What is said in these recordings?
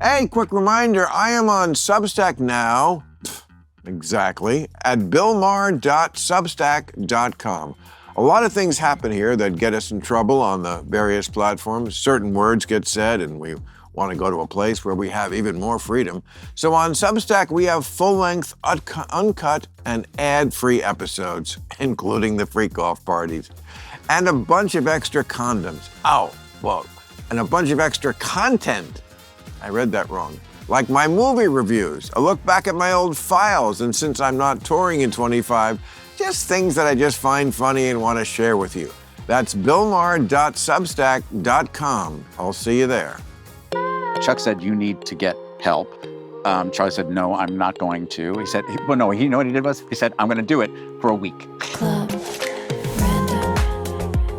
Hey, quick reminder, I am on Substack now, exactly, at billmaher.substack.com. A lot of things happen here that get us in trouble on the various platforms. Certain words get said, and we want to go to a place where we have even more freedom. So on Substack, we have full-length, uncut, and ad-free episodes, including the freak-off parties, and a bunch of extra condoms. And a bunch of extra content. I read that wrong. Like my movie reviews, a look back at my old files, and since I'm not touring in 25, just things that I just find funny and want to share with you. That's billmaher.substack.com. I'll see you there. Chuck said, you need to get help. Charlie said, no, I'm not going to. He said, well, no, you know what he did was? He said, I'm going to do it for a week. Club Random.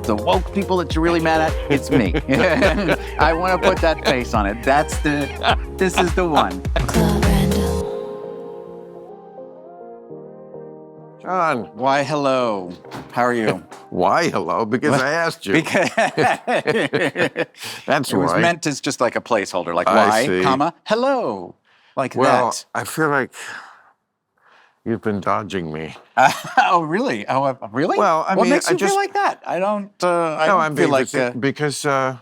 The woke people that you're really mad at, it's me. I want to put that face on it. This is the one. Club Random. John. Why, hello. How are you? Why hello? Because I asked you. Because That's it was why. meant as just like a placeholder, like I why, see. comma, hello. Like Well, that. I feel like you've been dodging me. Oh, really? Oh, really? Well, I what mean, makes I you just- feel like that? I don't I'm feel being like... because I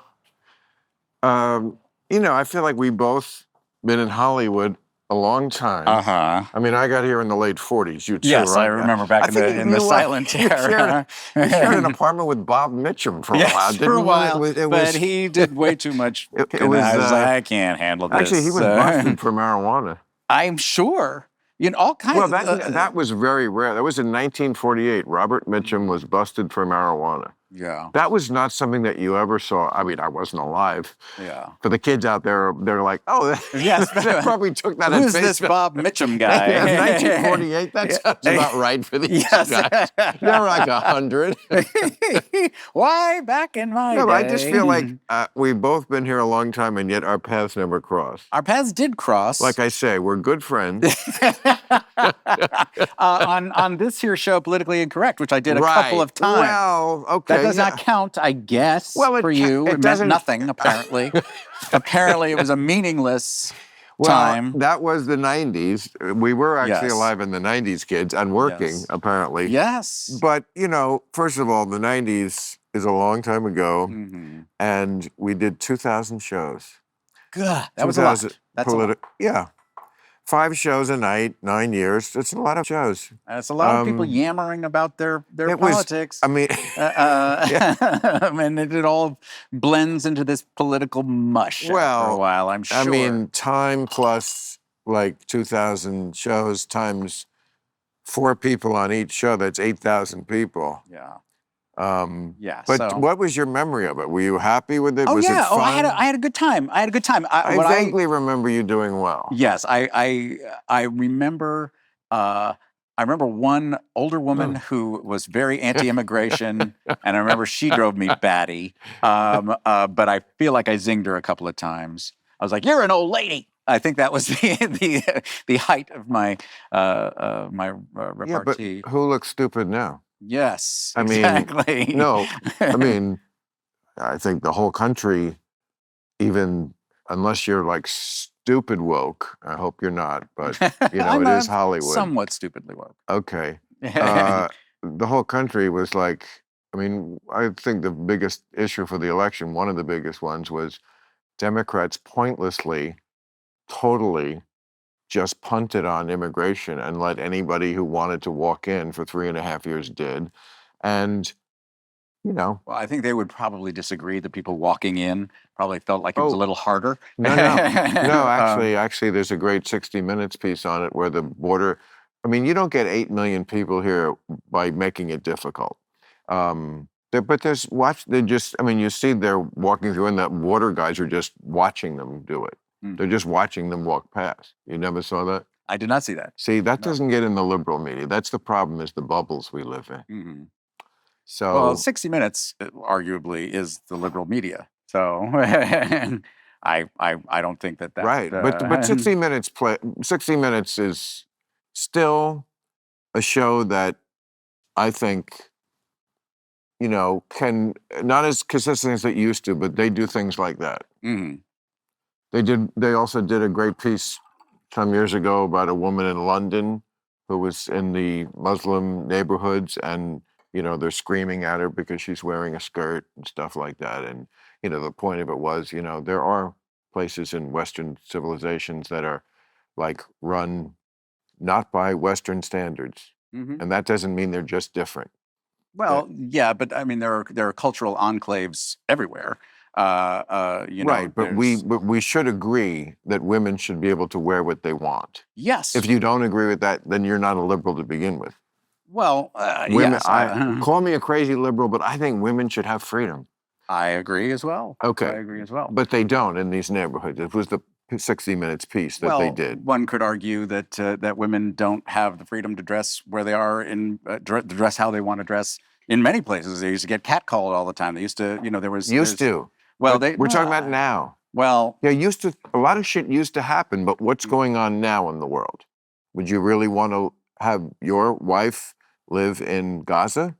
feel like we both been in Hollywood a long time. Uh-huh. I mean, I got here in the late 40s. You too, Yes, right? I remember back in the silent era. You shared an apartment with Bob Mitchum for a while, Yes, didn't for a you? while, It but was, he did way too much. It and was, I was like, I can't handle this. actually, he was busted for marijuana. I'm sure. All kinds Well, of... that was very rare. That was in 1948. Robert Mitchum was busted for marijuana. Yeah. That was not something that you ever saw. I mean, I wasn't alive. Yeah. For the kids out there, they're like, oh, Yes. they probably took that at Who's face this value. Bob Mitchum guy? Yeah, 1948, that sounds about right for these Yes. guys. They're like 100. Why back in my No, day? but I just feel like we've both been here a long time, and yet our paths never crossed. Our paths did cross. Like I say, we're good friends. on this here show, Politically Incorrect, which I did a couple of times. Well, okay. That does not count, I guess, Well, for you. It meant doesn't- nothing, apparently. Apparently, it was a meaningless Well, time. that was the 90s. We were actually Yes. alive in the 90s, kids, and working, Yes. apparently. Yes. But, first of all, the 90s is a long time ago, Mhm. and we did 2,000 shows. God, that was a lot. 2,000 That's a lot. Yeah. 5 shows a night, 9 years. It's a lot of shows. That's a lot of people yammering about their It was- politics. I mean, And it all blends into this political mush after a Well, while, I'm sure. I mean, time plus like 2,000 shows times 4 people on each show, that's 8,000 people. yeah. But so. what was your memory of it? Were you happy with it? Oh, was yeah. it fun? I had a good time. I had a good time. I What vaguely remember you doing well. Yes, I remember. I remember one older woman who was very anti-immigration, and I remember she drove me batty. But I feel like I zinged her a couple of times. I was like, "You're an old lady." I think that was the height of my Yeah, repartee. but who looks stupid now? Yes, I mean, exactly. No, I mean, I think the whole country, even unless you're like stupid woke, I hope you're not, but I'm it is Hollywood. somewhat stupidly woke. Okay. The whole country was like, I mean, I think the biggest issue for the election, one of the biggest ones, was Democrats pointlessly, totally just punted on immigration and let anybody who wanted to walk in for 3.5 years did. And, Well, I think they would probably disagree. The people walking in probably felt like it was a little harder. no, actually, there's a great 60 Minutes piece on it where the border, I mean, you don't get 8 million people here by making it difficult. But you see they're walking through and the border guys are just watching them do it. They're just watching them walk past. You never saw that? I did not see that. See, that doesn't get in the liberal media. That's the problem, is the bubbles we live in. Mm-hmm. So, Well, 60 Minutes arguably is the liberal media. So I don't think that. right. But 60 Minutes is still a show that I think, can, not as consistent as it used to, but they do things like that. Mhm. They also did a great piece some years ago about a woman in London who was in the Muslim neighborhoods, and they're screaming at her because she's wearing a skirt and stuff like that. And the point of it was, there are places in Western civilizations that are like run not by Western standards, Hmm. and that doesn't mean they're just different. Well, yeah, but I mean, there are cultural enclaves everywhere. Right, but we There's but we should agree that women should be able to wear what they want. yes. If you don't agree with that, then you're not a liberal to begin with. Well, Women, yes, I call me a crazy liberal, but I think women should have freedom. I agree as well. I Okay, agree as well. but they don't in these neighborhoods. It was the 60 Minutes piece that they Well, did. one could argue that women don't have the freedom to dress where they are in dress how they want to dress in many places. They used to get catcalled all the time. They used to, Used to, well, but we're talking about now. well, Yeah, a lot of shit used to happen, but what's going on now in the world? Would you really want to have your wife live in Gaza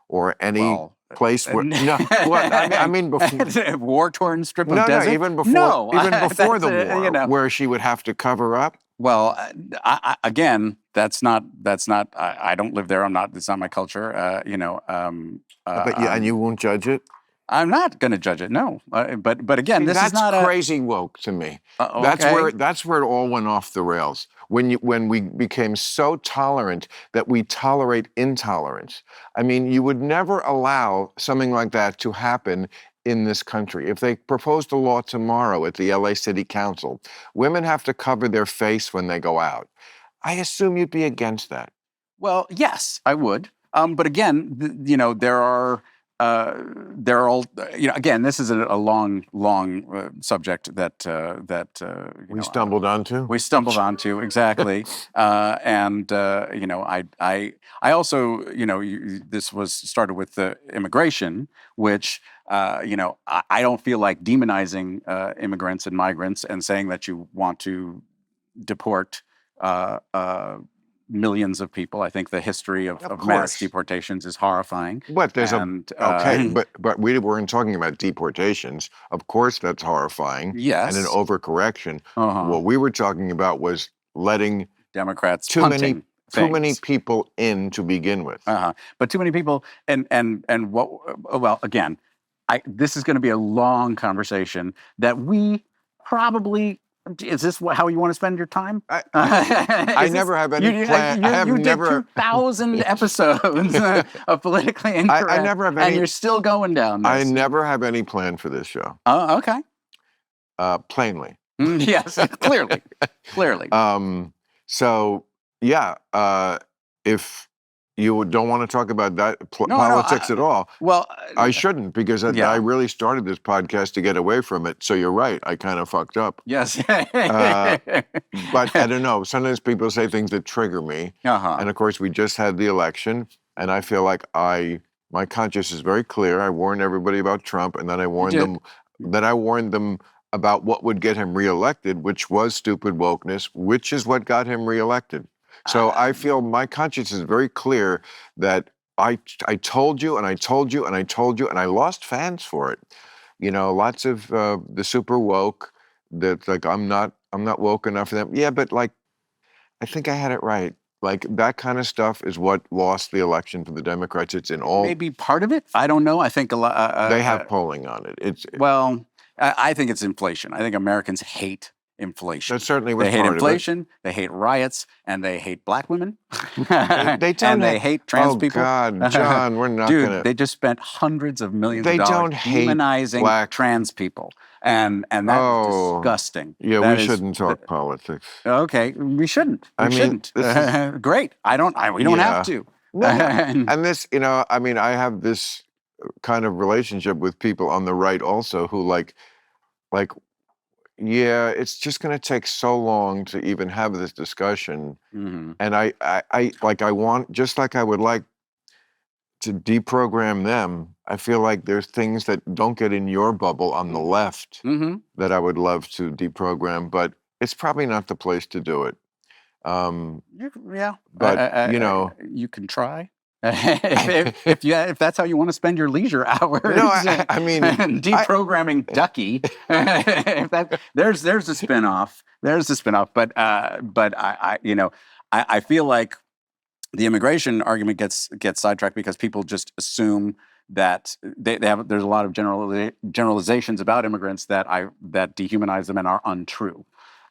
or any well, place where? No, well, I mean before. war-torn strip of No, desert. even before, No, even before the that's, war, where she would have to cover up. Well, again, that's not. I don't live there. I'm not. It's not my culture. But yeah, and you won't judge it. I'm not going to judge it. No, but again, See, this is that's not crazy woke to me. okay. That's where it all went off the rails. When we became so tolerant that we tolerate intolerance. I mean, you would never allow something like that to happen in this country. If they proposed a law tomorrow at the LA City Council, women have to cover their face when they go out. I assume you'd be against that. Well, yes, I would. But again, there are all. Again, this is a long subject that We stumbled onto. we stumbled onto exactly. I also, this was started with the immigration, which, I don't feel like demonizing immigrants and migrants and saying that you want to deport millions of people. I think the history of mass course. deportations is horrifying. But there's okay, And but we weren't talking about deportations. Of course, that's horrifying and an yes, overcorrection. uh-huh. What we were talking about was letting Democrats too many punting too many things. people in to begin with. But too many people, and what? Well, again, this is going to be a long conversation that we probably. Is this how you want to spend your time? I never have any plan. I have you never. did 2,000 episodes of politically incorrect. I never have any. And you're still going down this. I never have any plan for this show. Oh, okay. Plainly. Yes, clearly. So yeah, if you don't want to talk about that No, politics at all, well, I shouldn't, because yeah. I really started this podcast to get away from it. So you're right. I kind of fucked up. yes. But I don't know. Sometimes people say things that trigger me. And of course, we just had the election, and I feel like my conscience is very clear. I warned everybody about Trump, and then I warned them about what would get him reelected, which was stupid wokeness, which is what got him reelected. So I feel my conscience is very clear that I told you and I told you and I told you, and I lost fans for it. Lots of the super woke that like I'm not woke enough for them. Yeah, but like I think I had it right. Like that kind of stuff is what lost the election for the Democrats. It's in all. Maybe part of it. I don't know. I think a lot. They have polling on it. Well, I think it's inflation. I think Americans hate inflation. That certainly was They hate part inflation. They hate riots, and they hate black women. They don't. And they hate trans people. Oh God, John, we're not Dude, gonna. they just spent hundreds of millions They of dollars don't hate demonizing black- trans people, and that is disgusting. Yeah, That we is- shouldn't talk politics. Okay, we shouldn't. We I mean, shouldn't. this Great. We don't have to. No, and this, I mean, I have this kind of relationship with people on the right also who like, yeah, it's just going to take so long to even have this discussion. Mhm. And I want, just like I would like to deprogram them, I feel like there's things that don't get in your bubble on the left Mhm. that I would love to deprogram, but it's probably not the place to do it. Yeah. But, you can try. if that's how you want to spend your leisure hours, I mean, deprogramming Ducky. If there's a spinoff. There's a spinoff. But I feel like the immigration argument gets sidetracked because people just assume that they have. There's a lot of generalizations about immigrants that dehumanize them and are untrue.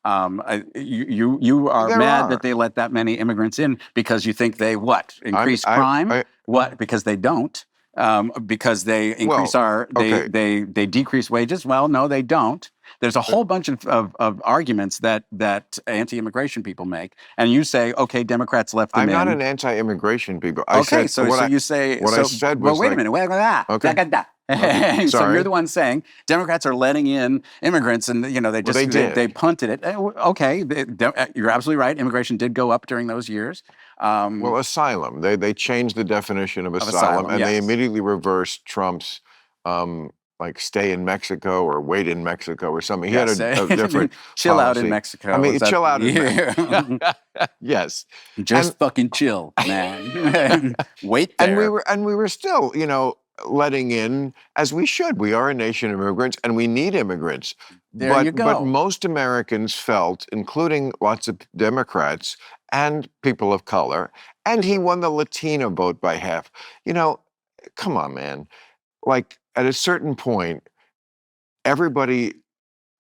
You are mad that they let that many immigrants in because you think they increase crime? What? Because they don't. Because they increase they decrease wages. Well, no, they don't. There's a whole bunch of arguments that anti-immigration people make, and you say, okay, Democrats left them in. I'm not an anti-immigration people. I said you say what I said was. Well, wait a minute. Okay. Okay. So you're the one saying Democrats are letting in immigrants, and they punted it. Okay, you're absolutely right. Immigration did go up during those years. Well, asylum. They changed the definition of asylum, and they immediately reversed Trump's stay in Mexico or wait in Mexico or something. He had a different chill policy. out in Mexico. I mean, chill out in Mexico. Yes. Just fucking chill, man. Wait there. And we were still, letting in, as we should. We are a nation of immigrants, and we need immigrants. You go. But most Americans felt, including lots of Democrats and people of color, and he won the Latino vote by half. Come on, man. Like, at a certain point, everybody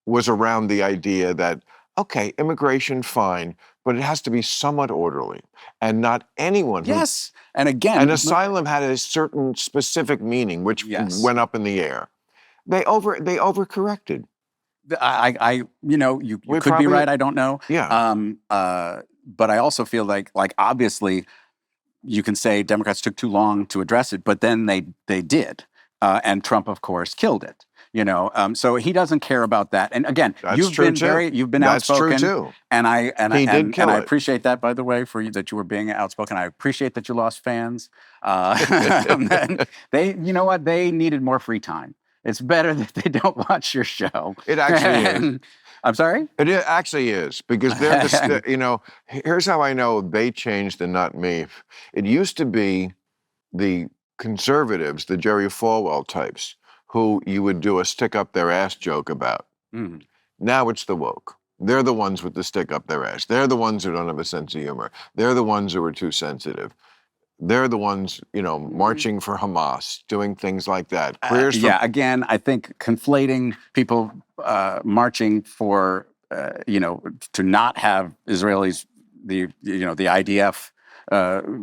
was around the idea that, okay, immigration, fine, but it has to be somewhat orderly, and not anyone. Yes, and again, and asylum had a certain specific meaning, which went up in the air. They overcorrected. You could be right. I don't know. Yeah. But I also feel like obviously, you can say Democrats took too long to address it, but then they did, and Trump, of course, killed it. So he doesn't care about that. And again, you've been outspoken. That's true too. And I I appreciate that, by the way, for you, that you were being outspoken. I appreciate that you lost fans. They needed more free time. It's better that they don't watch your show. It actually is. I'm sorry? It actually is, because here's how I know they changed and not me. It used to be the conservatives, the Jerry Falwell types, who you would do a stick up their ass joke about. Mm. Now it's the woke. They're the ones with the stick up their ass. They're the ones who don't have a sense of humor. They're the ones who are too sensitive. They're the ones, marching for Hamas, doing things like that. Again, I think conflating people marching for, to not have Israelis, the IDF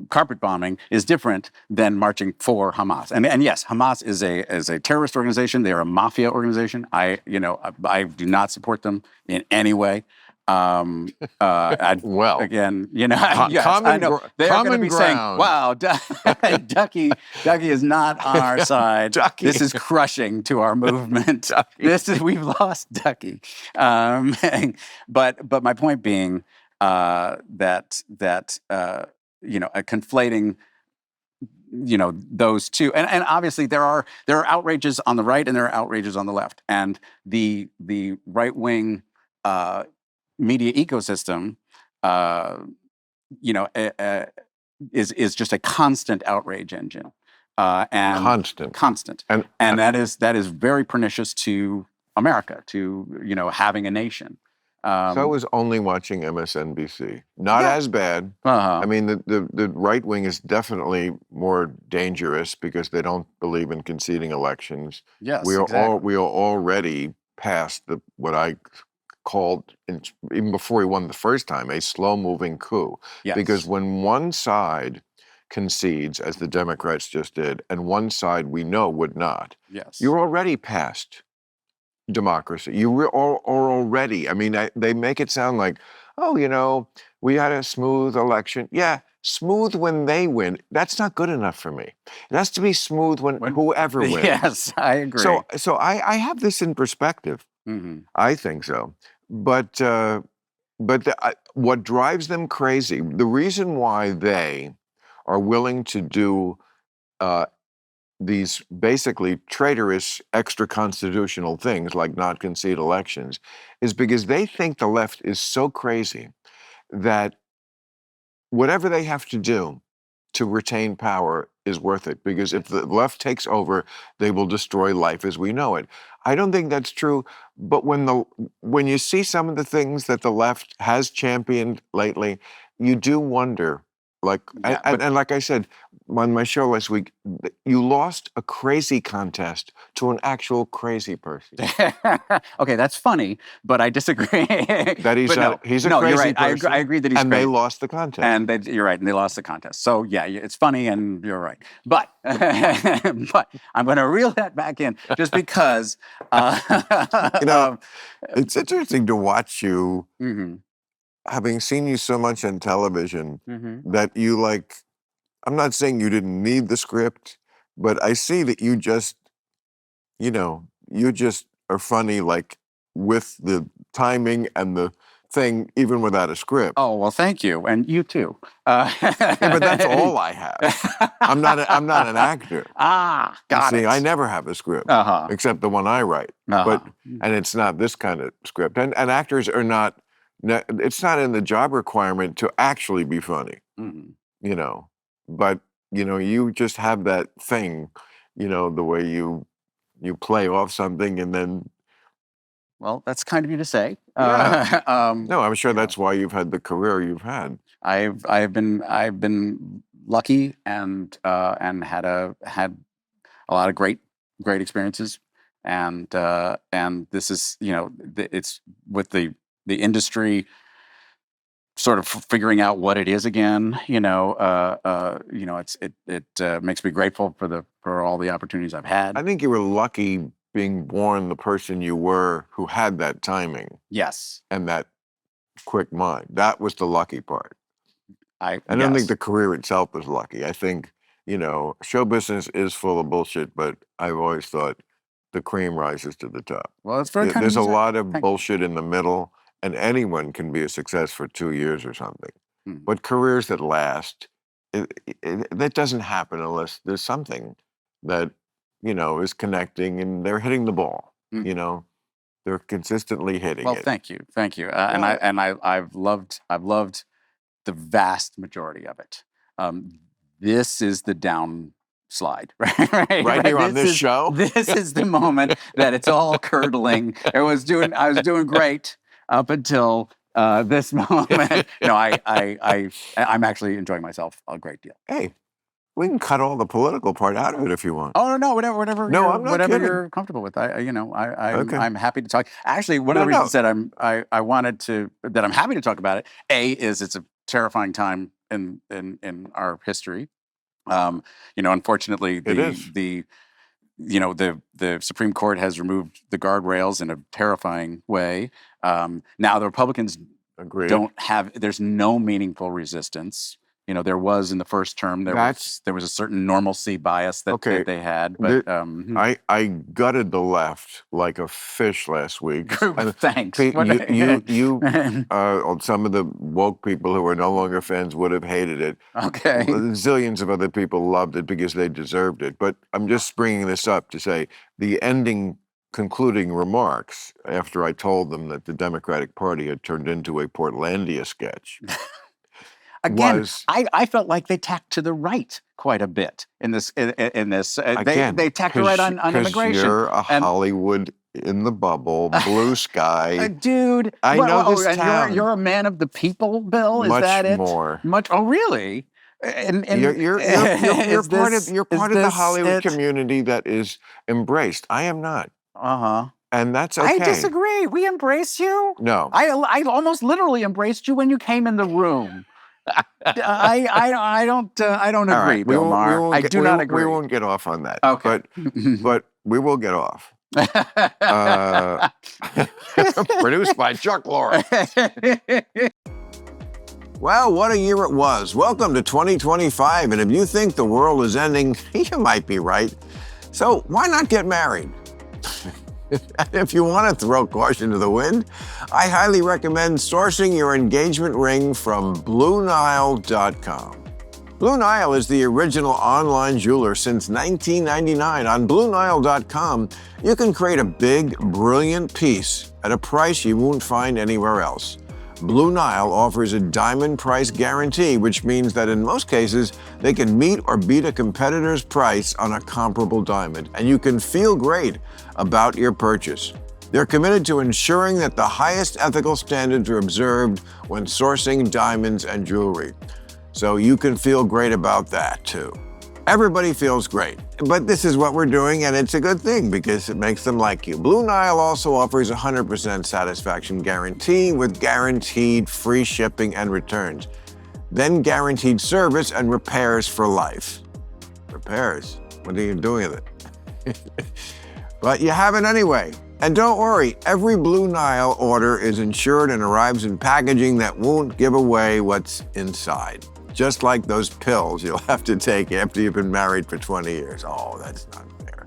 carpet bombing is different than marching for Hamas. And yes, Hamas is a terrorist organization. They are a mafia organization. I do not support them in any way. Again, yes, I know they're going to be saying, "Wow, Ducky is not on our side. This is crushing to our movement. We've lost Ducky." But my point being that conflating those two, and obviously there are outrages on the right and there are outrages on the left, and the right wing media ecosystem is just a constant outrage engine, and constant, and that is very pernicious to America, to having a nation. So I was only watching MSNBC. Not as bad. Uh-huh. I mean, the right wing is definitely more dangerous because they don't believe in conceding elections. Yes, we are exactly. we are already past what I called, even before he won the first time, a slow-moving coup. Yes. Because when one side concedes, as the Democrats just did, and one side we know would not, yes, you're already past democracy. You are already. I mean, they make it sound like, we had a smooth election. Yeah, smooth when they win. That's not good enough for me. It has to be smooth when whoever wins. Yes, I agree. So I have this in perspective. Mm-hmm. I think so. But what drives them crazy, the reason why they are willing to do these basically traitorous extra-constitutional things like not concede elections is because they think the left is so crazy that whatever they have to do to retain power is worth it, because if the left takes over, they will destroy life as we know it. I don't think that's true, but when you see some of the things that the left has championed lately, you do wonder. Like, Yeah, and like I said on my show last week, you lost a crazy contest to an actual crazy person. Okay, that's funny, but I disagree. That he's But no, he's a no, crazy you're right. person. I agree that he's and crazy. they lost the contest. And you're right, and they lost the contest. So yeah, it's funny, and you're right. But but I'm going to reel that back in just because. You know, it's interesting to watch you, mhm, having seen you so much on television, mhm. that you like. I'm not saying you didn't need the script, but I see that you just, you just are funny, like with the timing and the thing, even without a script. Oh well, thank you, and you too. Yeah, but that's all I have. I'm not an actor. Ah, got See, it. I never have a script, Uh-huh. except the one I write. Uh-huh. And it's not this kind of script. And actors are not. It's not in the job requirement to actually be funny. Mhm. You know, but you just have that thing. The way you play off something and then. Well, that's kind of you to say. Yeah. No, I'm sure you know, that's why you've had the career you've had. I've been lucky and had a lot of great experiences, and this is it's with the industry sort of figuring out what it is again. It makes me grateful for all the opportunities I've had. I think you were lucky being born the person you were, who had that timing Yes, and that quick mind. That was the lucky part. I I don't think yes. the career itself was lucky. I think, show business is full of bullshit, but I've always thought the cream rises to the top. Well, it's very kind There's of a you to say. lot of Thank you. bullshit in the middle, and anyone can be a success for 2 years or something. Mm. But careers that last, that doesn't happen unless there's something that, is connecting and they're hitting the ball. Mm. They're consistently hitting Well, it. thank you. Well- I've loved the vast majority of it. This is the downslide, right? Here on this show? This is the moment that it's all curdling. I was doing great up until this moment. No, I'm actually enjoying myself a great deal. Hey, we can cut all the political part out of it if you want. Oh no, whatever. No, I'm not whatever kidding. you're comfortable with. Okay. I'm happy to talk. Actually, one of the No, reasons that I wanted to that I'm happy to talk about it. Is it's a terrifying time in our history. Unfortunately, It is. the Supreme Court has removed the guardrails in a terrifying way. Now the Republicans Agreed. there's no meaningful resistance. There was in the first term, there was a certain normalcy bias that they had. But I gutted the left like a fish last week. Thanks. Some of the woke people who are no longer fans would have hated it. Okay. Zillions of other people loved it because they deserved it. But I'm just bringing this up to say the concluding remarks after I told them that the Democratic Party had turned into a Portlandia sketch. Again, I felt like they tacked to the right quite a bit in this. Again, they tacked to the right on immigration. You're a Hollywood in the bubble, blue sky, dude. I know this town. You're a man of the people, Bill. Is Much that it? more. Much. Oh, really? And you're part of the Hollywood community that is embraced. I am not. And that's okay. I disagree. We embrace you. No. I almost literally embraced you when you came in the room. I don't agree, Right. Bill Maher. I do not agree. We won't get off on that. Okay. But we will get off. Produced by Chuck Lorre. Well, what a year it was. Welcome to 2025. And if you think the world is ending, you might be right. So why not get married? If you want to throw caution to the wind, I highly recommend sourcing your engagement ring from BlueNile.com. Blue Nile is the original online jeweler since 1999. On BlueNile.com, you can create a big, brilliant piece at a price you won't find anywhere else. Blue Nile offers a diamond price guarantee, which means that in most cases, they can meet or beat a competitor's price on a comparable diamond, and you can feel great about your purchase. They're committed to ensuring that the highest ethical standards are observed when sourcing diamonds and jewelry. So you can feel great about that too. Everybody feels great, but this is what we're doing, and it's a good thing because it makes them like you. Blue Nile also offers a 100% satisfaction guarantee with guaranteed free shipping and returns, then guaranteed service and repairs for life. Repairs? What are you doing with it? But you have it anyway. And don't worry, every Blue Nile order is insured and arrives in packaging that won't give away what's inside. Just like those pills you'll have to take after you've been married for 20 years. Oh, that's not fair.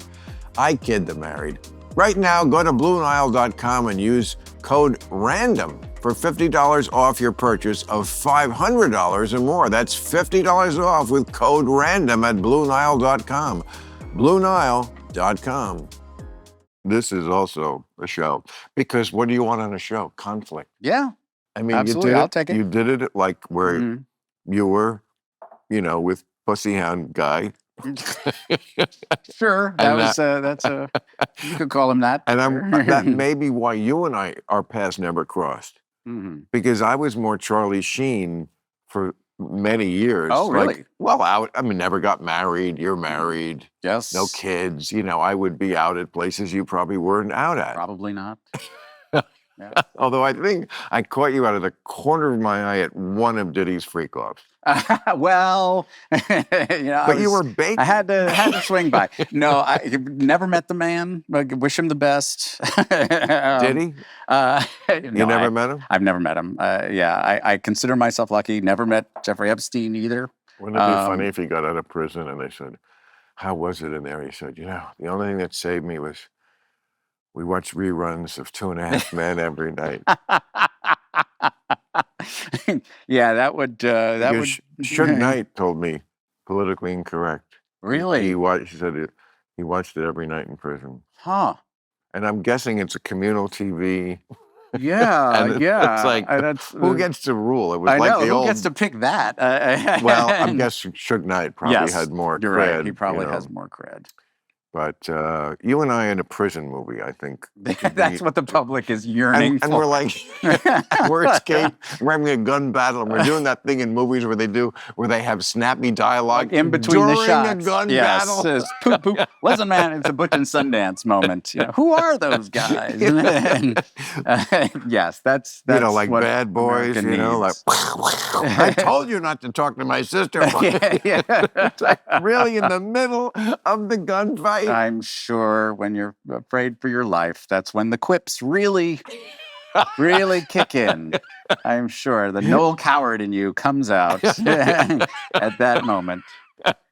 I kid the married. Right now, go to BlueNile.com and use code RANDOM for $50 off your purchase of $500 or more. That's $50 off with code RANDOM at BlueNile.com. BlueNile.com. This is also a show, because what do you want on a show? Conflict. Yeah, I mean, absolutely. you did it, I'll take it. You did it like where you were, with Pussy Hound Guy. Sure, that's a you could call him that. And that may be why you and our paths never crossed, because I was more Charlie Sheen for many years. Oh, really? Never got married. You're married. Yes. No kids. I would be out at places you probably weren't out at. Probably not. Yeah. Although I think I caught you out of the corner of my eye at one of Diddy's freak offs. Well, but you were baked. I had to swing by. No, I never met the man. I wish him the best. Did he? You never met him? I've never met him. I consider myself lucky. Never met Jeffrey Epstein either. Wouldn't it be funny if he got out of prison and they said, "How was it in there?" He said, "The only thing that saved me was we watched reruns of 2.5 Men every night." Yeah, that would. Suge Knight told me, politically incorrect. Really? He said he watched it every night in prison. Huh. And I'm guessing it's a communal TV. Yeah, It's like, who gets to rule? It was who gets to pick that? Well, I guess Suge Knight probably had more cred. You're right. He probably has more cred. But you and I in a prison movie, I think. That's what the public is yearning for. And we're like, we're having a gun battle, and we're doing that thing in movies where they have snappy dialogue in between the shots. During a gun battle. Yes, poop, poop. Listen, man, it's a Butch and Sundance moment. Who are those guys? Yes, that's like what Bad Boys, like, I told you not to talk to my sister. Yeah. It's like really in the middle of the gunfight. I'm sure when you're afraid for your life, that's when the quips really kick in. I'm sure the Noel Coward in you comes out at that moment.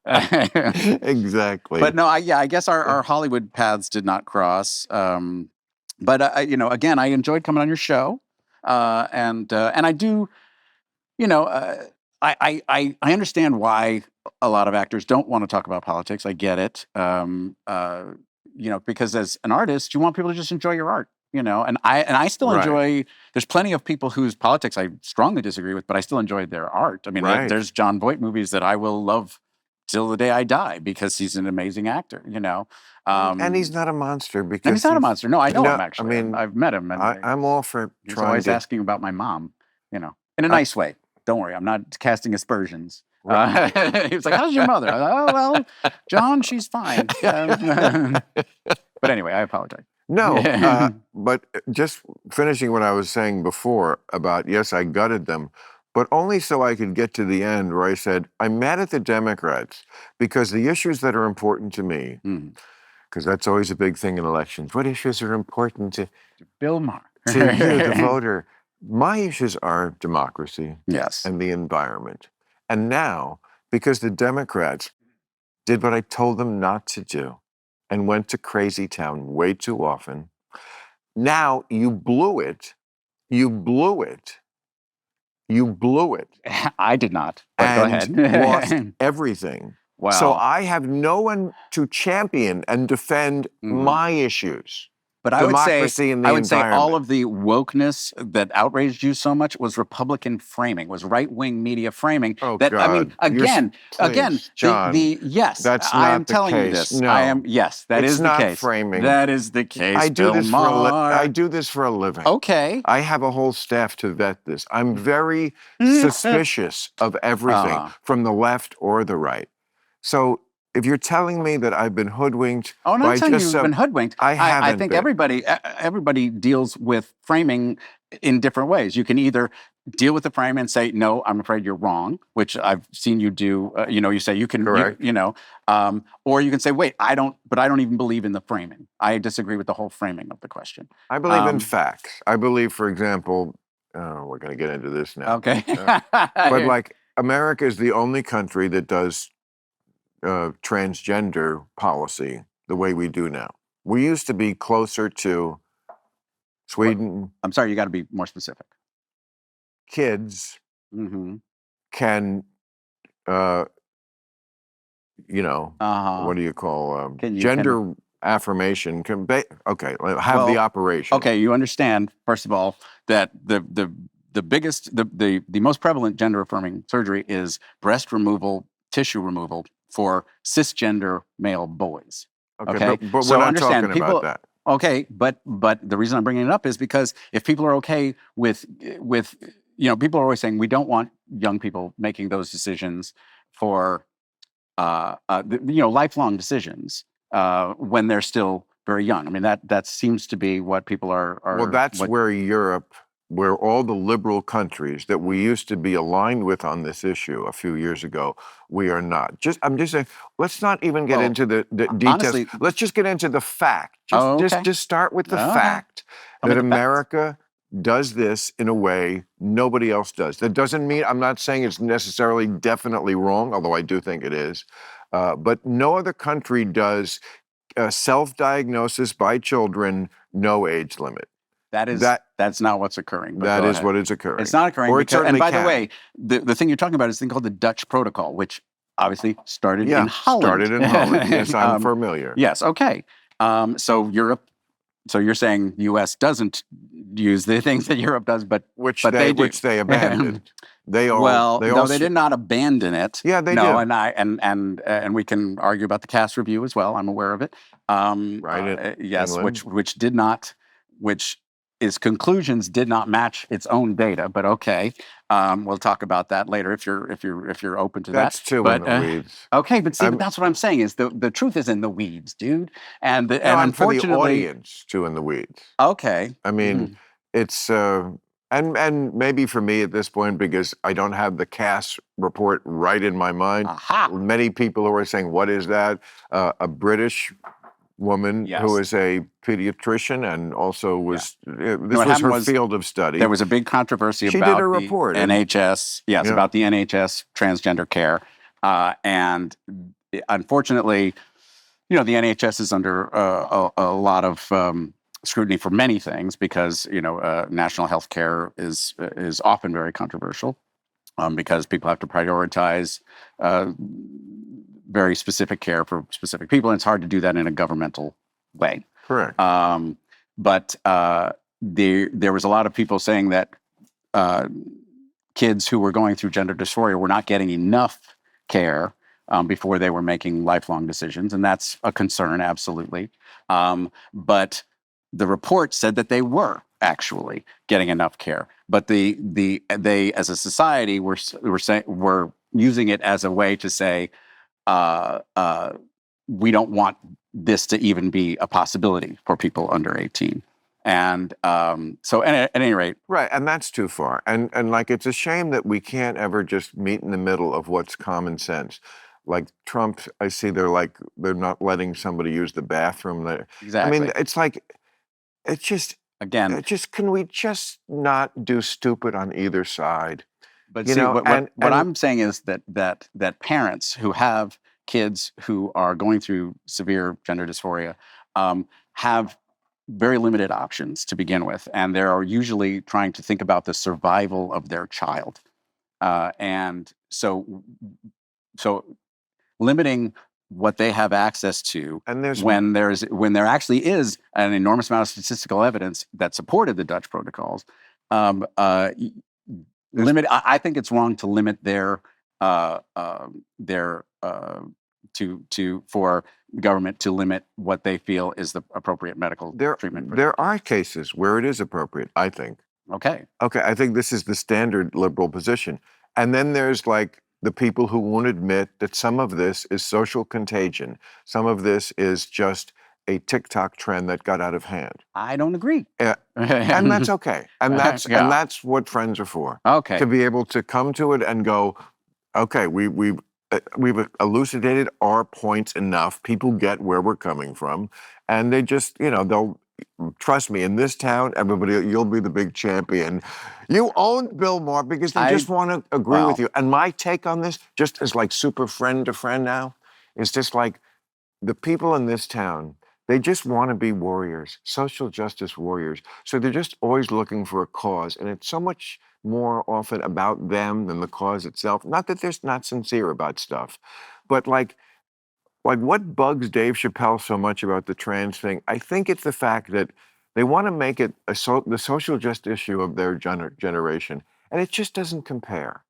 Exactly. But no, I guess our Hollywood paths did not cross. But again, I enjoyed coming on your show, and I do, I understand why a lot of actors don't want to talk about politics. I get it. Because as an artist, you want people to just enjoy your art, and I still enjoy, there's plenty of people whose politics I strongly disagree with, but I still enjoy their art. I mean, there's John Voight movies that I will love till the day I die because he's an amazing actor, and he's not a monster. And he's not a monster. No, I know him actually. I mean, I've met him. And I'm all for he's always asking about my mom, in a nice way. Don't worry, I'm not casting aspersions. He was like, "How's your mother?" I was like, "Oh, well, John, she's fine." But anyway, I apologize. No, but just finishing what I was saying before about, yes, I gutted them, but only so I could get to the end where I said, I'm mad at the Democrats because the issues that are important to me, because that's always a big thing in elections. What issues are important to Bill Maher? To you, the voter. My issues are democracy and the environment. And now, because the Democrats did what I told them not to do and went to crazy town way too often, now you blew it. You blew it. You blew it. I did not. But go ahead. Lost everything. Wow. So I have no one to champion and defend my issues. But democracy in the I would say all environment. of the wokeness that outraged you so much was Republican framing, was right-wing media framing. Oh That I mean, God, again, please, John, yes, that's I am not the telling you case. this. I am No, yes, that it's is the not case. framing. That is the case, Bill I Maher. do this for a living. Okay. I have a whole staff to vet this. I'm very suspicious of everything from the left or the right. So if you're telling me that I've been hoodwinked Oh, I'm not by telling you just you've been hoodwinked. I haven't I think been. everybody deals with framing in different ways. You can either deal with the frame and say, "No, I'm afraid you're wrong," which I've seen you do. You say you can, Correct. or you can say, "Wait, I don't even believe in the framing. I disagree with the whole framing of the question." I believe in facts. I believe, for example, we're going to get into this now. Okay. But like America is the only country that does transgender policy the way we do now. We used to be closer to Sweden. I'm sorry, you got to be more specific. Kids Mm-hmm. can, what do you call gender affirmation? Okay, have the operation. Okay, you understand first of all that the biggest the most prevalent gender affirming surgery is breast removal, tissue removal for cisgender male boys. Okay, but we're not talking about that. Okay, but the reason I'm bringing it up is because if people are okay with people are always saying we don't want young people making those decisions for lifelong decisions when they're still very young. I mean that seems to be what people are. Well, that's where Europe, where all the liberal countries that we used to be aligned with on this issue a few years ago, we are not. I'm just saying, let's not even get into the details. Honestly, let's just get into the fact. Just start with the fact that America does this in a way nobody else does. That doesn't mean, I'm not saying it's necessarily definitely wrong, although I do think it is. But no other country does self-diagnosis by children, no age limit. That's not what's occurring. That is what is occurring. It's not occurring. Or it certainly and by can. the way, the thing you're talking about is a thing called the Dutch Protocol, which obviously started in Holland. Started in Holland. Yes, I'm familiar. Yes, okay. So Europe, so you're saying the U.S. doesn't use the things that Europe does, but which they abandoned. They did not abandon it. Yeah, they did. And we can argue about the Cass review as well. I'm aware of it. Yes, England. which did not, which its conclusions did not match its own data. But okay, we'll talk about that later if you're open to that. That's too in the weeds. Okay, but see, that's what I'm saying is the truth is in the weeds, dude. And unfortunately, for the audience, too in the weeds. Okay. I mean, it's and maybe for me at this point, because I don't have the Cass report right in my mind. Aha. Many people who are saying, "What is that?" A British woman who is a pediatrician and also was this was her field of study. There was a big controversy she about did a report, the NHS. Yes, about the NHS transgender care, and unfortunately, the NHS is under a lot of scrutiny for many things because national health care is often very controversial because people have to prioritize very specific care for specific people, and it's hard to do that in a governmental way. Correct. But there was a lot of people saying that kids who were going through gender dysphoria were not getting enough care before they were making lifelong decisions, and that's a concern, absolutely. But the report said that they were actually getting enough care, but they as a society were using it as a way to say we don't want this to even be a possibility for people under 18. And so at any rate. Right, and that's too far. And like, it's a shame that we can't ever just meet in the middle of what's common sense. Like Trump, I see they're not letting somebody use the bathroom there. Exactly. I mean, it's just, again, can we just not do stupid on either side? But see, what I'm saying is that parents who have kids who are going through severe gender dysphoria have very limited options to begin with, and they are usually trying to think about the survival of their child, and so limiting what they have access to, And there's when there actually is an enormous amount of statistical evidence that supported the Dutch protocols. I think it's wrong to limit for government to limit what they feel is the appropriate medical treatment. There are cases where it is appropriate, I think. Okay. Okay, I think this is the standard liberal position. And then there's like the people who won't admit that some of this is social contagion. Some of this is just a TikTok trend that got out of hand. I don't agree. And that's okay. And that's Yeah. and that's what friends are for. Okay. To be able to come to it and go, okay, we've elucidated our points enough. People get where we're coming from, and they just, they'll trust me. In this town, everybody, you'll be the big champion. You own Bill Maher because they just want to agree with you. And my take on this, just as like super friend to friend now, is just like the people in this town. They just want to be warriors, social justice warriors. So they're just always looking for a cause, and it's so much more often about them than the cause itself. Not that they're not sincere about stuff, but like what bugs Dave Chappelle so much about the trans thing, I think it's the fact that they want to make it the social justice issue of their generation, and it just doesn't compare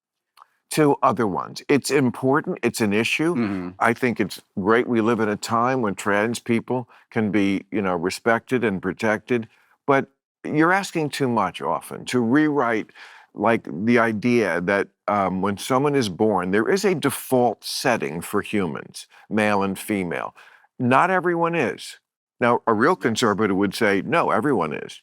to other ones. It's important. It's an issue. Mm-hmm. I think it's great we live in a time when trans people can be, respected and protected. But you're asking too much often to rewrite like the idea that when someone is born, there is a default setting for humans, male and female. Not everyone is. Now, a real conservative would say, no, everyone is.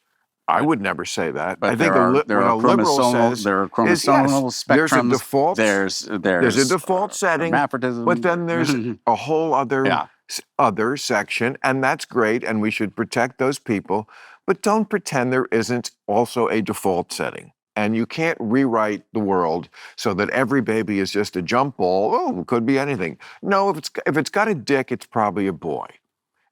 I would never say that. But I think there are chromosomal spectrums. There's a default. There's a default setting, hermaphroditism. but then there's a whole other section, and that's great, and we should protect those people. But don't pretend there isn't also a default setting. And you can't rewrite the world so that every baby is just a jump ball. Oh, it could be anything. No, if it's got a dick, it's probably a boy.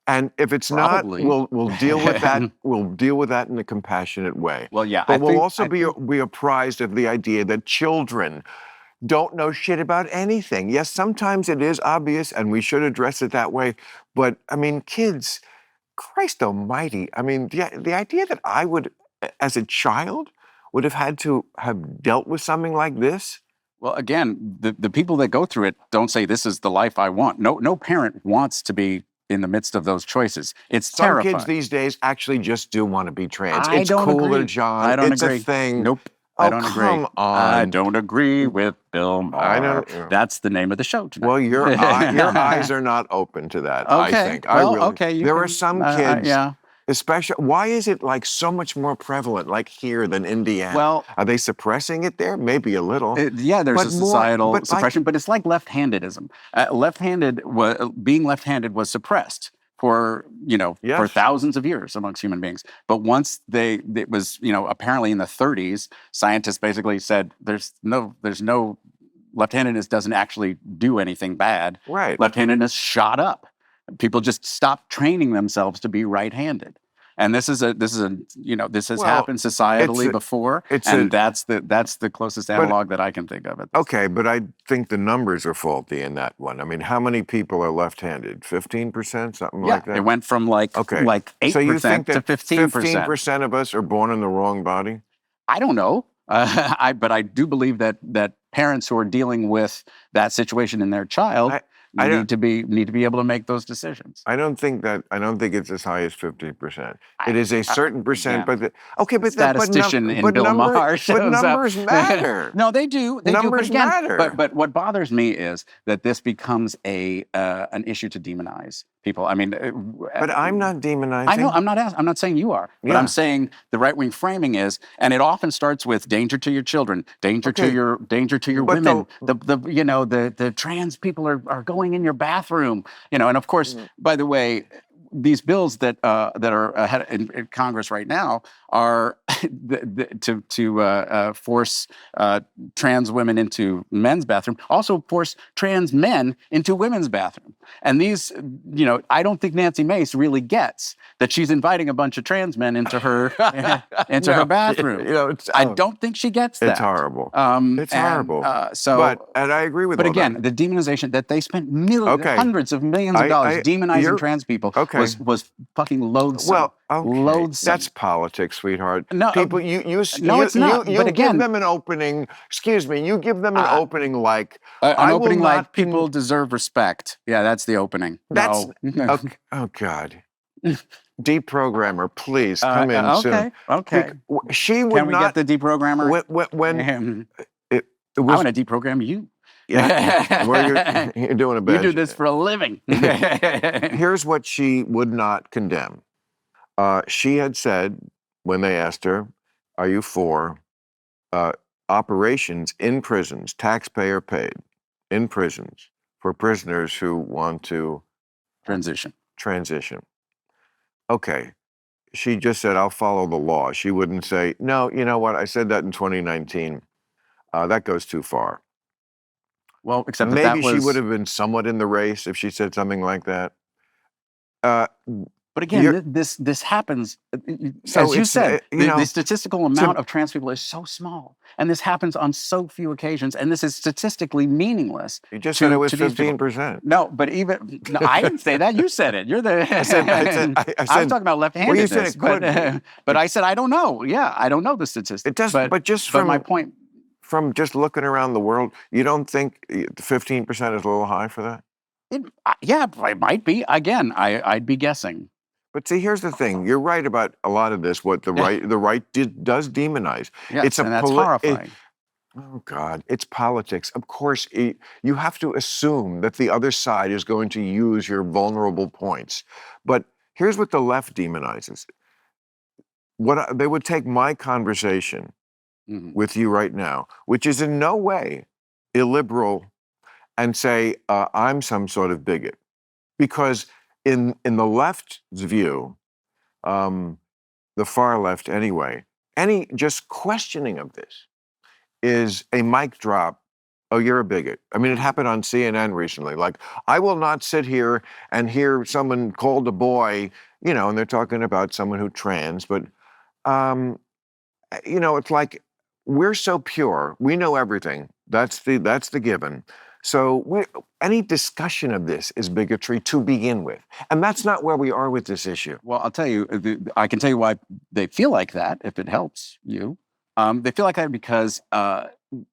And if it's Probably. not, we'll deal with that. We'll deal with that in a compassionate way. Well, yeah. But we'll also be apprised of the idea that children don't know shit about anything. Yes, sometimes it is obvious, and we should address it that way. But I mean, kids, Christ Almighty! I mean, the idea that I would, as a child, would have had to have dealt with something like this. Well, again, the people that go through it don't say this is the life I want. No parent wants to be in the midst of those choices. It's terrifying. Some kids these days actually just do want to be trans. I it's don't cooler, agree. John. I don't it's agree. a thing. Nope. Oh, I don't agree. Come on. I don't agree with Bill Maher. I know. That's the name of the show tonight. Well, your eyes are not open to that, I think. Okay. There are some kids, yeah. especially, why is it like so much more prevalent like here than Indiana? Well, are they suppressing it there? Maybe a little. There's a societal suppression, but it's like left-handedism. Being left-handed was suppressed for for thousands of years amongst human beings. But once it was apparently in the 30s, scientists basically said there's no left-handedness doesn't actually do anything bad. Right. Left-handedness shot up. People just stopped training themselves to be right-handed. And this has happened societally before, and that's the closest analog that I can think of. Okay, but I think the numbers are faulty in that one. I mean, how many people are left-handed? 15%, something like that. It went from like 8% so you think to that 15%. 15% of us are born in the wrong body? I don't know, but I do believe that parents who are dealing with that situation in their child need to be able to make those decisions. I don't think it's as high as 50%. It is a certain percent, but statistician in Bill Maher shows but numbers matter. No, they do. Numbers matter. But what bothers me is that this becomes an issue to demonize people. I mean, but I'm not demonizing. I know. I'm not saying you are. But I'm saying the right wing framing is, and it often starts with danger to your children, danger to your women. The trans people are going in your bathroom. And of course, by the way, these bills that are ahead in Congress right now are to force trans women into men's bathroom, also force trans men into women's bathroom. And these, I don't think Nancy Mace really gets that she's inviting a bunch of trans men into her her bathroom. I don't think she gets that. It's horrible. It's horrible. And I agree with. But again, the demonization that they spent hundreds of millions of dollars demonizing trans people was fucking loathsome. Loathsome. That's politics, sweetheart. No, people, it's not. You give them an opening. Excuse me. You give them an opening like people deserve respect. Yeah, that's the opening. That's okay. Oh God. Deprogrammer, please come in soon. Okay. She would Can we get the deprogrammer? I want to deprogram you. Yeah, you're doing a bad. You do this for a living. Here's what she would not condemn. She had said when they asked her, "Are you for operations in prisons, taxpayer paid, in prisons for prisoners who want to transition?" Okay. She just said, "I'll follow the law." She wouldn't say, "No, you know what? I said that in 2019. That goes too far." Well, except maybe she would have been somewhat in the race if she said something like that. But again, this happens. As you said, the statistical amount of trans people is so small, and this happens on so few occasions, and this is statistically meaningless. You just said it was 15%. No, but I didn't say that. You said it. You're the. I said, I'm talking about left-handedness. Well, you said it could. But I said I don't know. Yeah, I don't know the statistics. It does. But just from my point. From just looking around the world, you don't think 15% is a little high for that? It might be. Again, I'd be guessing. But see, here's the thing. You're right about a lot of this. What the right does demonize. Yes, and that's horrifying. Oh God, it's politics. Of course, you have to assume that the other side is going to use your vulnerable points. But here's what the left demonizes. They would take my conversation with you right now, which is in no way illiberal, and say I'm some sort of bigot, because in the left's view, the far left anyway, any just questioning of this is a mic drop. Oh, you're a bigot. I mean, it happened on CNN recently. Like, I will not sit here and hear someone called a boy, and they're talking about someone who's trans, but it's like, we're so pure. We know everything. That's the given. So any discussion of this is bigotry to begin with. And that's not where we are with this issue. Well, I'll tell you, I can tell you why they feel like that, if it helps you. They feel like that because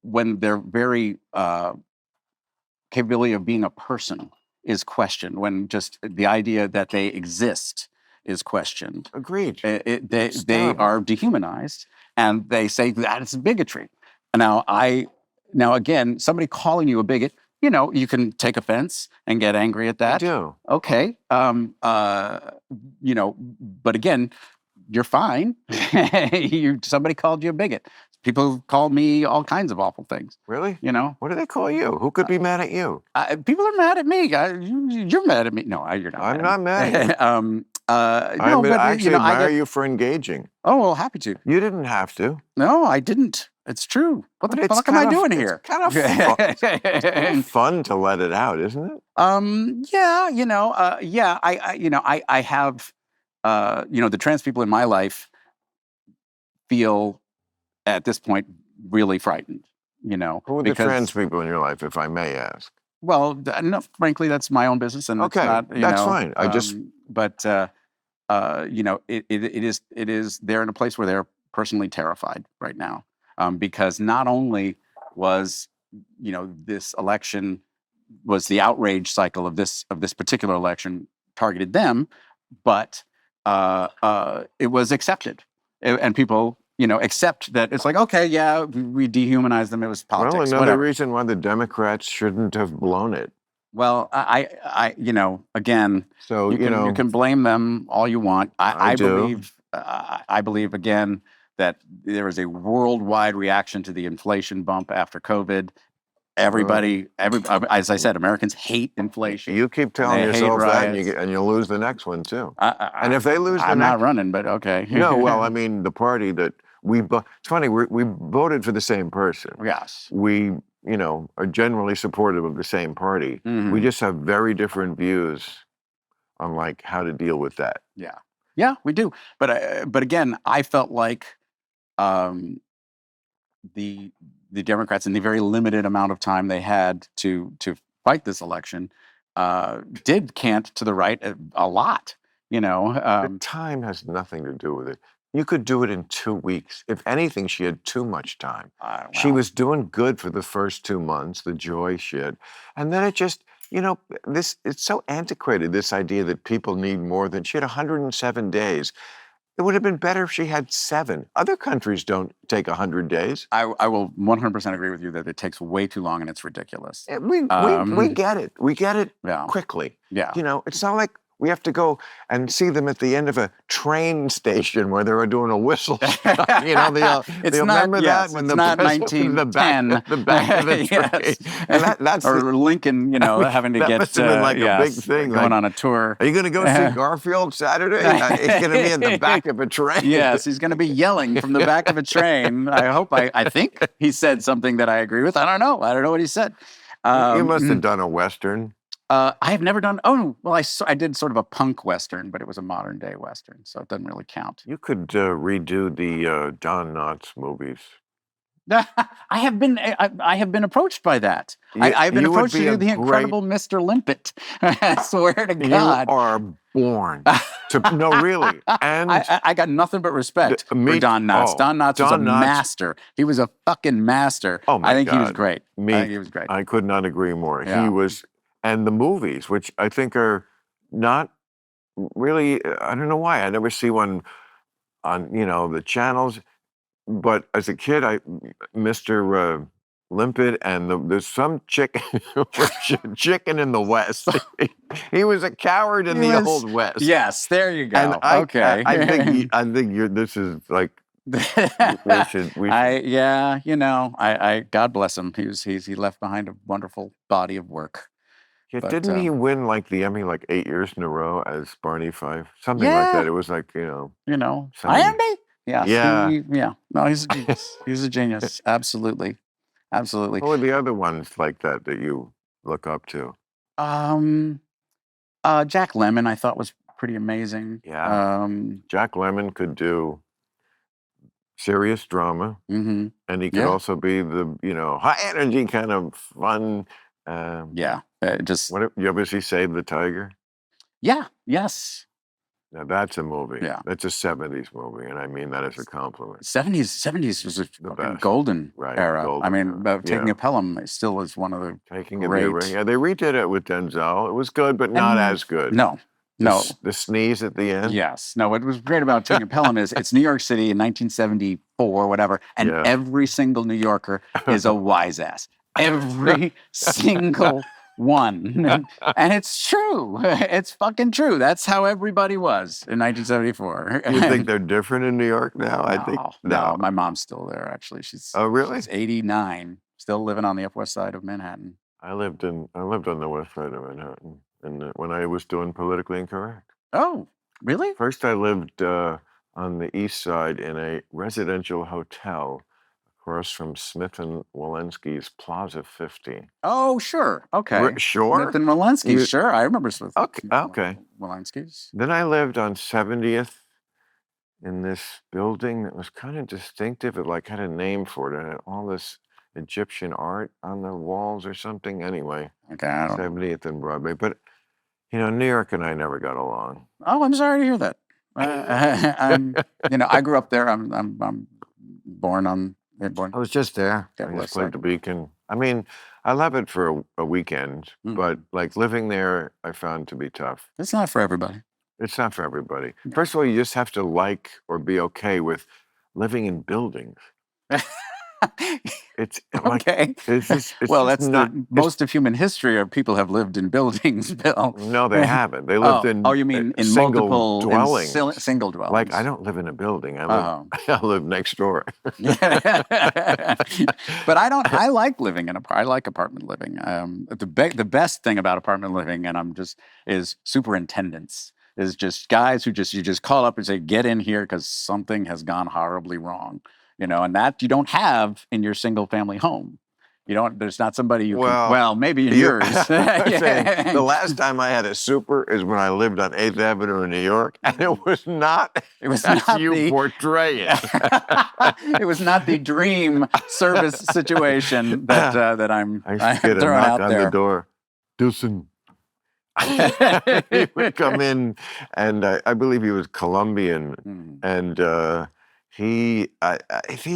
when their very capability of being a person is questioned, when just the idea that they exist is questioned. Agreed. They are dehumanized, and they say that it's bigotry. Now again, somebody calling you a bigot, you can take offense and get angry at that. I do. Okay. But again, you're fine. Somebody called you a bigot. People have called me all kinds of awful things. Really? What do they call you? Who could be mad at you? People are mad at me. You're mad at me. No, you're not. I'm not mad at you. I admire you for engaging. Oh, well, happy to. You didn't have to. No, I didn't. It's true. What the fuck am I doing here? It's kind of fun to let it out, isn't it? Yeah, I have, the trans people in my life feel at this point really frightened, Who are the trans people in your life, if I may ask? Well, no, frankly, that's my own business, and okay, it's not, that's fine. It is. They're in a place where they're personally terrified right now, because not only was this election was the outrage cycle of this particular election targeted them, but it was accepted, and people accept that it's like, okay, yeah, we dehumanized them. It was politics. Well, another reason why the Democrats shouldn't have blown it. Well, I again, so you can blame them all you want. I do. believe again that there is a worldwide reaction to the inflation bump after COVID. Everybody, as I said, Americans hate inflation. You keep telling They hate yourself that, and riots. you lose the next one too. I, And if they lose the I'm not next, running, but okay. no, well, I mean, the party that it's funny, we voted for the same person. Yes. We, are generally supportive of the same party. We Mhm. just have very different views on like how to deal with that. Yeah. Yeah, we do. But again, I felt like um, the Democrats, in the very limited amount of time they had to fight this election, did cant to the right a lot. The time has nothing to do with it. You could do it in 2 weeks. If anything, she had too much time. She Well, was doing good for the first 2 months, the joy shit. And then it just, it's so antiquated, this idea that people need more than she had 107 days. It would have been better if she had 7. Other countries don't take 100 days. I will 100% agree with you that it takes way too long and it's ridiculous. We get it. We get it Yeah. quickly. Yeah. It's not like we have to go and see them at the end of a train station where they were doing a whistle. It's remember that when it's not 1910. the back of the train. Yes. And that's or Lincoln, having to that get must have been like a big thing. going like, on a tour. Are you going to go see Garfield Saturday? He's going to be in the back of a train. Yes, he's going to be yelling from the back of a train. I think he said something that I agree with. I don't know what he said. You must have done a Western. I have never done. Oh, well, I did sort of a punk Western, but it was a modern day Western, so it doesn't really count. You could redo the Don Knotts movies. I have been approached by that. I've been approached to do the incredible Mr. Limpet. I swear to God. You are born to no, really. And I got nothing but respect for Don Knotts. Don Knotts was a master. He was a fucking master. Oh my I think God. he was great. I think he was great. I could not agree more. Yeah. He was, and the movies, which I think are not really. I don't know why I never see one on the channels. But as a kid, Mr. Limpet and there's some chicken in the West. He was a coward in the Old West. Yes, there you go. And okay. I think this is like I God bless him. He left behind a wonderful body of work. Yeah, didn't he win like the Emmy like 8 years in a row as Barney Fife? Something like that. It was like Andy. Yeah. Yeah. No, he's a genius. He's a genius. Absolutely. Absolutely. What were the other ones like that you look up to? Jack Lemmon, I thought was pretty amazing. Yeah. Jack Lemmon could do serious drama, and he could also be the high energy kind of fun. You ever see Save the Tiger? Yeah. Yes. Now that's a movie. Yeah. That's a 70s movie, and I mean that as a compliment. 70s was a golden era. Taking a Pelham still is one of the great. Yeah, they redid it with Denzel. It was good, but not as good. No. The sneeze at the end? Yes. No, what was great about Taking a Pelham is it's New York City in 1974 or whatever, and every single New Yorker is a wise ass. Every single one. And it's true. It's fucking true. That's how everybody was in 1974. You think they're different in New York now? No, I think no. My mom's still there, actually. She's really? She's 89, still living on the Upper West Side of Manhattan. I lived on the West Side of Manhattan, and when I was doing Politically Incorrect. Oh, really? First, I lived on the East Side in a residential hotel across from Smith and Walensky's Plaza 50. Oh, sure. Okay. Sure? Smith and Walensky's, sure. I remember Smith. Okay. Walensky's. Then I lived on 70th in this building that was kind of distinctive. It had a name for it. It had all this Egyptian art on the walls or something. Anyway. Okay, I don't 70th and Broadway. But, New York and I never got along. Oh, I'm sorry to hear that. I grew up there. I'm born on... I was just there. I just played the Beacon. I mean, I love it for a weekend, but living there, I found to be tough. It's not for everybody. It's not for everybody. First of all, you just have to like or be okay with living in buildings. It's like Okay. it's Well, just that's not. the most of human history of people have lived in buildings, Bill. No, they haven't. They lived Oh, in you mean in single multiple, dwellings. single Like I dwellings? don't live in a building. Oh. I live next door. But I don't. I like living in I like apartment living. The best thing about apartment living, and is superintendents. Is just guys who you just call up and say, "Get in here," because something has gone horribly wrong. And that you don't have in your single family home. You don't. There's not somebody you can. Well, Well, maybe in you, yours. I'm saying the last time I had a super is when I lived on 8th Avenue in New York, and it was not It was as not you the. portray it. It was not the dream service situation that I'm I used to get a throwing knock out on the there. door. Dilson. He would come in, and I believe he was Colombian, Mm, and he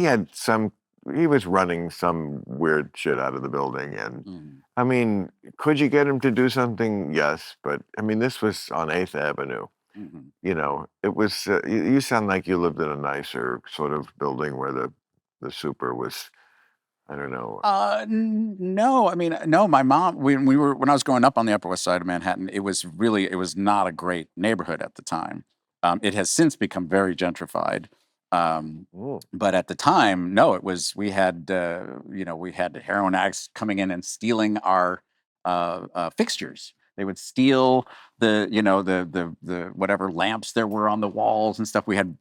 had some. He was running some weird shit out of the building, and mm, I mean, could you get him to do something? Yes, but I mean, this was on 8th Avenue. mhm. It was. You sound like you lived in a nicer sort of building where the super was. I don't know. No, I mean, no. My mom, when I was growing up on the Upper West Side of Manhattan, it was not a great neighborhood at the time. It has since become very gentrified. Oh, But at the time, no, it was we had heroin addicts coming in and stealing our fixtures. They would steal the whatever lamps there were on the walls and stuff. We had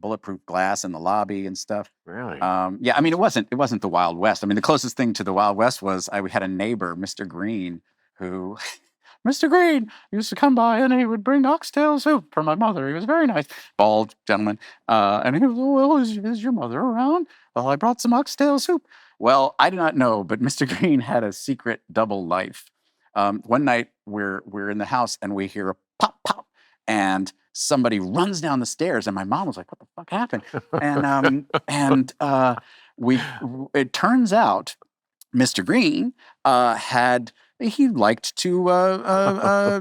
bulletproof glass in the lobby and stuff. really? Yeah, I mean, it wasn't the Wild West. I mean, the closest thing to the Wild West was we had a neighbor, Mr. Green, who Mr. Green used to come by and he would bring oxtail soup for my mother. He was very nice, bald gentleman. And he was, "Oh, well, is your mother around? Well, I brought some oxtail soup." Well, I do not know, but Mr. Green had a secret double life. One night we're in the house and we hear a pop pop, and somebody runs down the stairs, and my mom was like, "What the fuck happened?" And we it turns out Mr. Green he liked to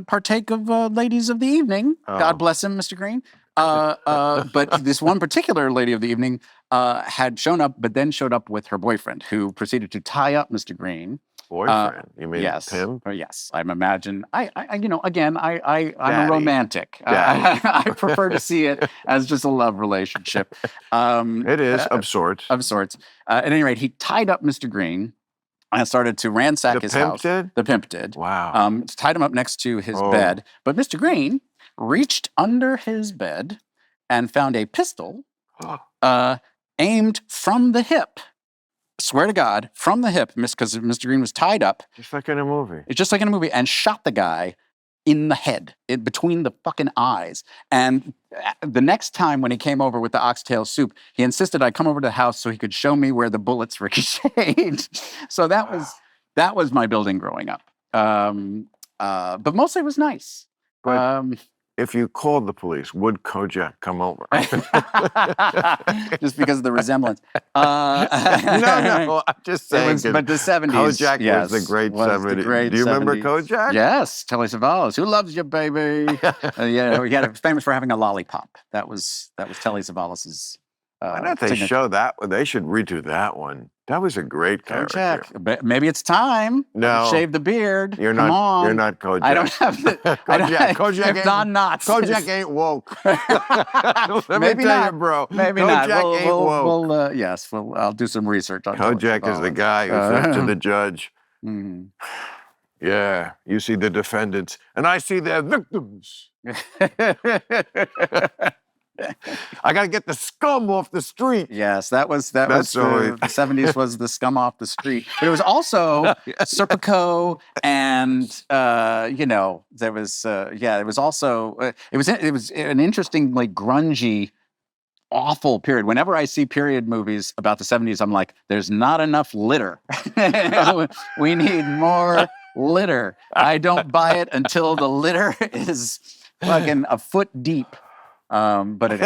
partake of ladies of the evening. God Oh. bless him, Mr. Green. But this one particular lady of the evening had shown up, but then showed up with her boyfriend, who proceeded to tie up Mr. Green. Boyfriend? You mean Yes. Tim? Yes. I'm imagine. Again, I'm a Daddy. romantic. Daddy. I prefer to see it as just a love relationship. It is of sorts. Of sorts. At any rate, he tied up Mr. Green and started to ransack The his pimp house. did? The pimp did. Wow. Tied him up next to his Oh. bed. But Mr. Green reached under his bed and found a pistol aimed from the hip. Swear to God, from the hip, because Mr. Green was tied up. Just like in a movie. It's just like in a movie, and shot the guy in the head, between the fucking eyes. And the next time when he came over with the oxtail soup, he insisted I come over to the house so he could show me where the bullets ricocheted. So that was my building growing up. But mostly it was nice. But if you called the police, would Kojak come over? Just because of the resemblance. No, I'm just saying. But the 70s. Kojak yes, was the great was the 70s. great Do you remember 70s. Kojak? Yes, Telly Savalas. Who loves you, baby? He was famous for having a lollipop. That was Telly Savalas's. Why don't they signature. show that one? They should redo that one. That was a great character. Kojak. Maybe it's time. No. Shave the beard. You're Come not. on. You're not Kojak. I don't have the. Kojak if Don Knotts. Kojak ain't woke. Let Maybe me tell not. you, bro. Maybe Kojak not. ain't woke. Yes. I'll do some research on Kojak is the guy who says to the judge, Mhm. "Yeah, you see the defendants, and I see their victims. I got to get the scum off the street." Yes, that was the 70s was the scum off the street. But it was also Serpico, and there was it was also it was an interesting, like, grungy, awful period. Whenever I see period movies about the 70s, I'm like, there's not enough litter. We need more litter. I don't buy it until the litter is fucking a foot deep. But oh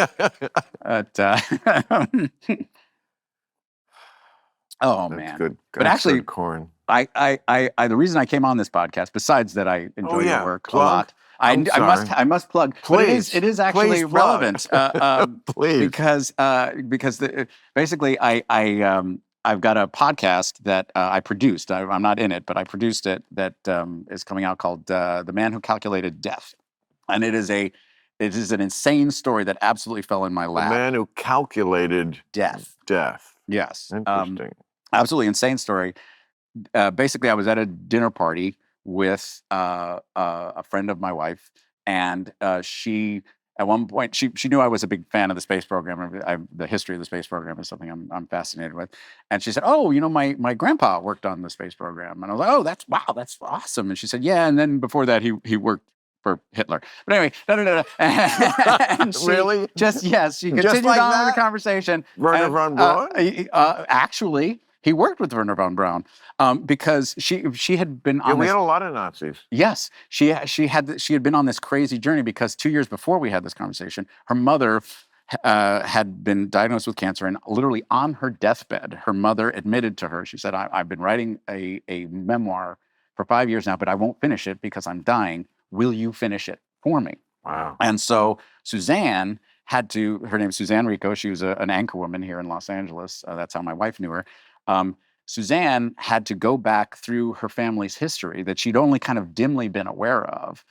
That's man, good. But That's actually, good corn. the reason I came on this podcast, besides that I enjoy your work a lot, I'm sorry. I must plug. But it is actually Please plug. relevant Please. because basically I've got a podcast that I produced. I'm not in it, but I produced it that is coming out called "The Man Who Calculated Death," and it is an insane story that absolutely fell in my The lap. man who calculated Death. Yes. Interesting. Absolutely insane story. Basically, I was at a dinner party with a friend of my wife, and she, at one point, she knew I was a big fan of the space program. The history of the space program is something I'm fascinated with. And she said, "Oh, my grandpa worked on the space program." And I was like, "Oh, that's awesome." And she said, "Yeah." And then before that, he worked for Hitler. But anyway, no. And she Really? She continued like on with that? the conversation. Werner von Braun? Actually, he worked with Werner von Braun because she had been on we this. had a lot of Nazis. Yes, she had been on this crazy journey because 2 years before we had this conversation, her mother had been diagnosed with cancer, and literally on her deathbed, her mother admitted to her. She said, "I've been writing a memoir for 5 years now, but I won't finish it because I'm dying. Will you finish it for me?" Wow. And so Suzanne had to. Her name is Suzanne Rico. She was an anchor woman here in Los Angeles. That's how my wife knew her. Suzanne had to go back through her family's history that she'd only kind of dimly been aware of,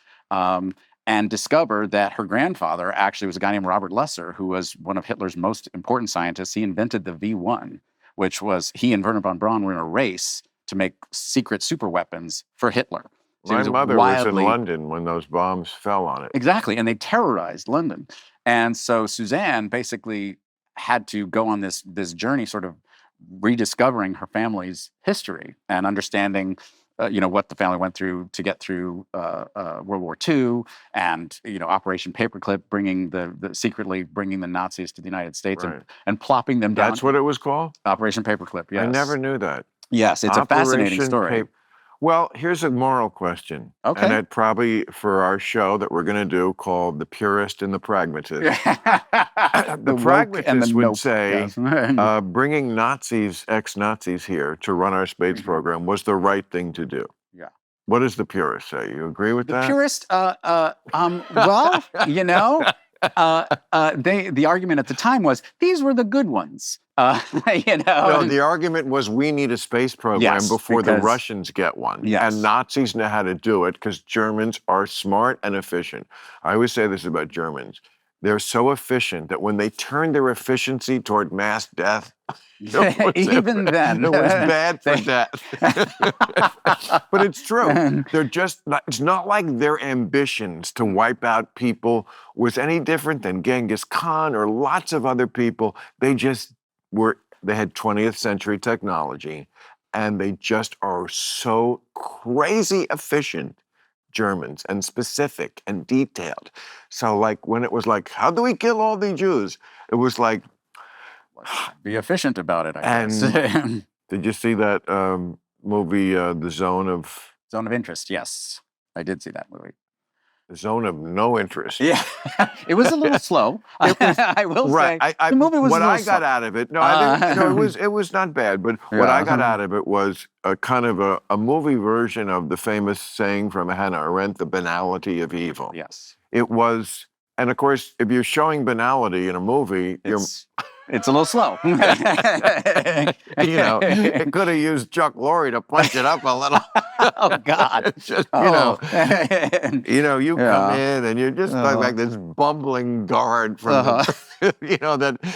and discover that her grandfather actually was a guy named Robert Lesser, who was one of Hitler's most important scientists. He invented the V1, which was he and Werner von Braun were in a race to make secret super weapons for Hitler. So My mother was in London when those bombs fell on it. Exactly, and they terrorized London. And so Suzanne basically had to go on this journey, sort of rediscovering her family's history and understanding, what the family went through to get through World War II, and Operation Paperclip, bringing secretly bringing the Nazis to the United States, Right. and plopping them down. That's what it was called? Operation Paperclip. Yes, I never knew that. Yes, it's a fascinating story. Well, here's a moral question. Okay. And it probably for our show that we're going to do called The Purist and the Pragmatist. The pragmatist would say bringing ex-Nazis here to run our space program was the right thing to do. Yeah. What does the purist say? You agree with that? The purist, well, the argument at the time was these were the good ones. No, the argument was we need a space program before the Russians get one. Yes. And Nazis know how to do it because Germans are smart and efficient. I always say this about Germans. They're so efficient that when they turn their efficiency toward mass death, even then, it was bad for death. But it's true. It's not like their ambitions to wipe out people was any different than Genghis Khan or lots of other people. They had 20th century technology, and they just are so crazy efficient, Germans, and specific and detailed. So like when it was like, how do we kill all the Jews? It was like, be efficient about it, I guess. Did you see that movie, The Zone of Interest? Yes, I did see that movie. The Zone of No Interest. Yeah, it was a little slow. I will say. The movie was what a little I got slow. out of it. No, it was not bad. But what I got out of it was a kind of a movie version of the famous saying from Hannah Arendt, "The banality of evil." Yes, it was. And of course, if you're showing banality in a movie, it's a little slow. It could have used Chuck Lorre to punch it up a little. Oh God! You come in and you're just like this bumbling guard from that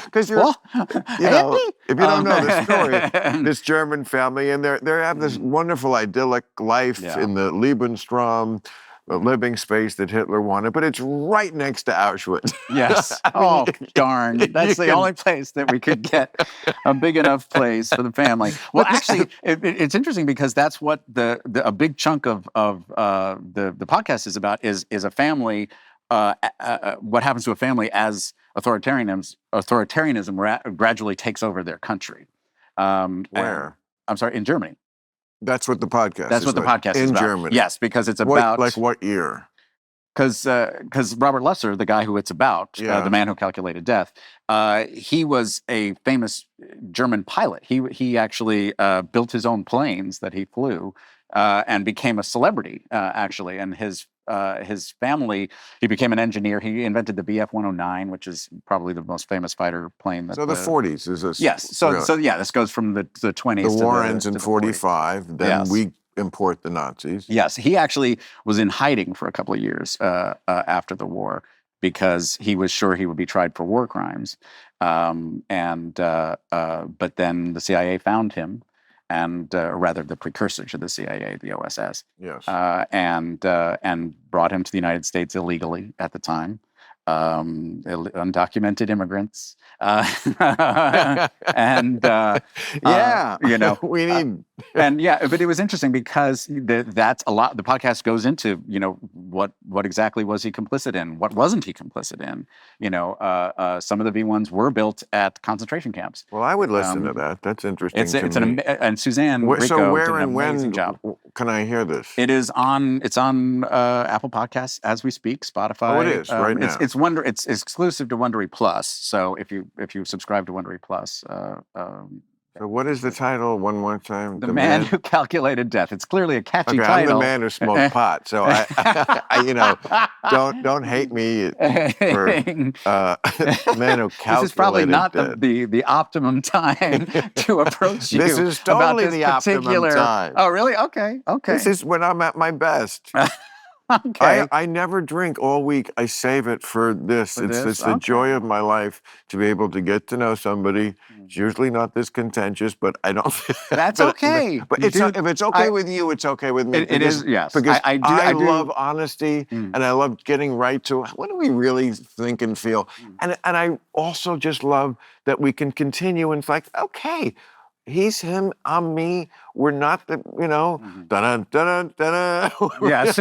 because you're if you don't know the story, this German family and they have this wonderful idyllic life in the Lebensraum. The living space that Hitler wanted, but it's right next to Auschwitz. Yes. Oh, darn. That's the only place that we could get a big enough place for the family. Well, actually, it's interesting because that's what a big chunk of the podcast is about is a family, what happens to a family as authoritarianism gradually takes over their country. Where? I'm sorry, in Germany. That's what the podcast That's what the podcast is about. In Germany. Yes, because it's about... Like what year? Because Robert Lesser, the guy who it's about, the man who calculated death, he was a famous German pilot. He actually built his own planes that he flew and became a celebrity, actually. And his his family. He became an engineer. He invented the BF-109, which is probably the most famous fighter plane. So the 40s is this? Yes. So yeah, this goes from the 20s. The to war the, ends in to the 45. Then Yes. we import the Nazis. Yes, he actually was in hiding for a couple of years after the war because he was sure he would be tried for war crimes. But then the CIA found him, and rather the precursor to the CIA, the OSS. Yes. And brought him to the United States illegally at the time. Undocumented immigrants, we need. But it was interesting because that's a lot. The podcast goes into what exactly was he complicit in, what wasn't he complicit in. Some of the V1s were built at concentration camps. Well, I would listen to that. That's interesting. And Suzanne Rico did an amazing job. Can I hear this? It's on Apple Podcasts as we speak, Spotify. Oh, it is right now. It's exclusive to Wondery Plus. So if you subscribe to Wondery Plus, so what is the title? One more time. The Man Who Calculated Death. It's clearly a catchy title. I'm the man who smoked pot. So I don't hate me for man who calculated. This is probably not the optimum time to approach you. This is totally the particular... optimum time. Oh, really? Okay. This is when I'm at my best. Okay. I never drink all week. I save it for this. It's the joy of my life to be able to get to know somebody. It's usually not this contentious, but I don't. That's okay. But if it's okay with you, it's okay with me. It is, yes. Because I do love honesty, and I love getting right to what do we really think and feel. And I also just love that we can continue and it's like, okay, he's him, I'm me. We're not the, da-dun, da-dun, da-dun. Yes.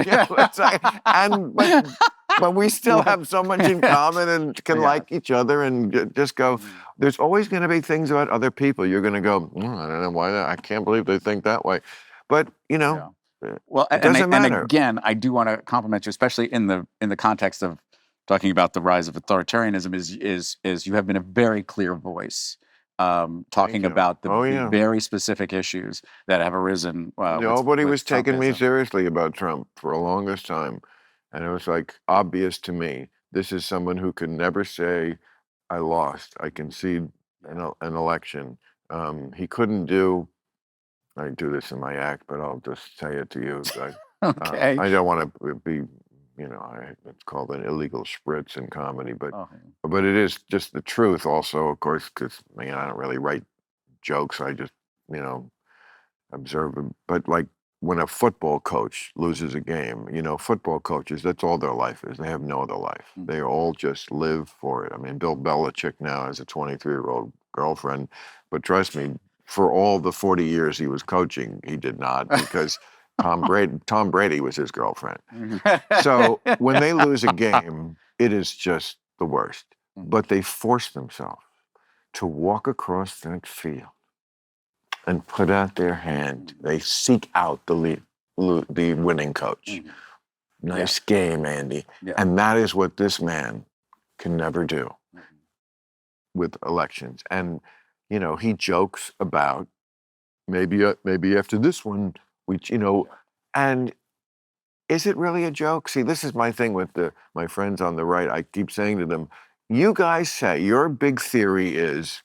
But we still have so much in common and can like each other and just go, there's always going to be things about other people. You're going to go, I don't know why I can't believe they think that way. But, well, it doesn't matter. And again, I do want to compliment you, especially in the context of talking about the rise of authoritarianism is you have been a very clear voice. Talking about the very specific issues that have arisen. Nobody was taking me seriously about Trump for the longest time. And it was like obvious to me, this is someone who could never say, I lost, I concede an election. He couldn't do, I do this in my act, but I'll just say it to you. Okay. I don't want to be, it's called an illegal spritz in comedy, but it is just the truth also, of course, because I don't really write jokes. I just, observe them. But like when a football coach loses a game, football coaches, that's all their life is. They have no other life. They all just live for it. I mean, Bill Belichick now has a 23-year-old girlfriend, but trust me, for all the 40 years he was coaching, he did not, because Tom Brady was his girlfriend. So when they lose a game, it is just the worst. But they force themselves to walk across that field and put out their hand. They seek out the winning coach. Nice game, Andy. Yeah. And that is what this man can never do with elections. And, he jokes about maybe after this one, and is it really a joke? See, this is my thing with my friends on the right. I keep saying to them, you guys say your big theory is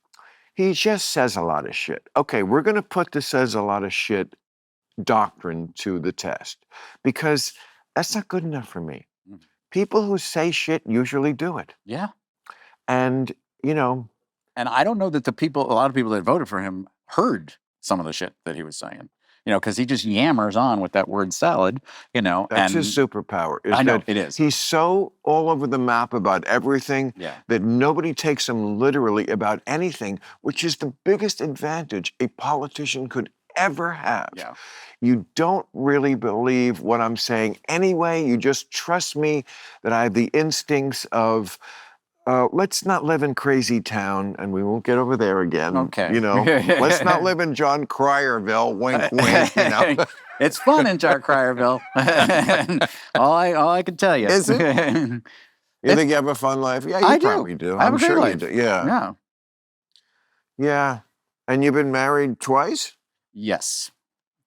he just says a lot of shit. Okay, we're going to put the says a lot of shit doctrine to the test because that's not good enough for me. People who say shit usually do it. Yeah. And, And I don't know that a lot of people that voted for him heard some of the shit that he was saying. Because he just yammers on with that word salad, That's his superpower. I know, it is. He's so all over the map about everything that nobody takes him literally about anything, which is the biggest advantage a politician could ever have. Yeah. You don't really believe what I'm saying anyway. You just trust me that I have the instincts of, let's not live in crazy town, and we won't get over there again. Okay. Let's not live in John Cryerville. Wink, wink. It's fun in John Cryerville. all I can tell you. Is it? You think you have a fun life? Yeah, you probably do. I'm sure you do. Yeah. Yeah. And you've been married twice? Yes.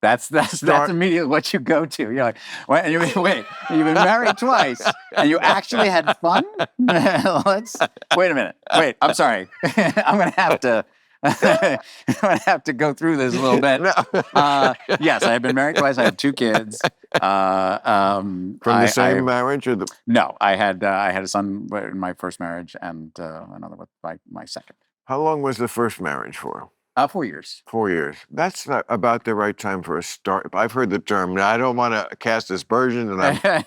That's immediately what you go to. You're like, wait, you've been married twice, and you actually had fun. Let's wait a minute. Wait, I'm sorry. I'm gonna have to. I'm gonna have to go through this a little bit. No. Yes, I have been married twice. I have 2 kids. From the same marriage or the? No, I had a son in my first marriage and another with my second. How long was the first marriage for? 4 years. 4 years. That's not about the right time for a start. I've heard the term. Now, I don't want to cast aspersions,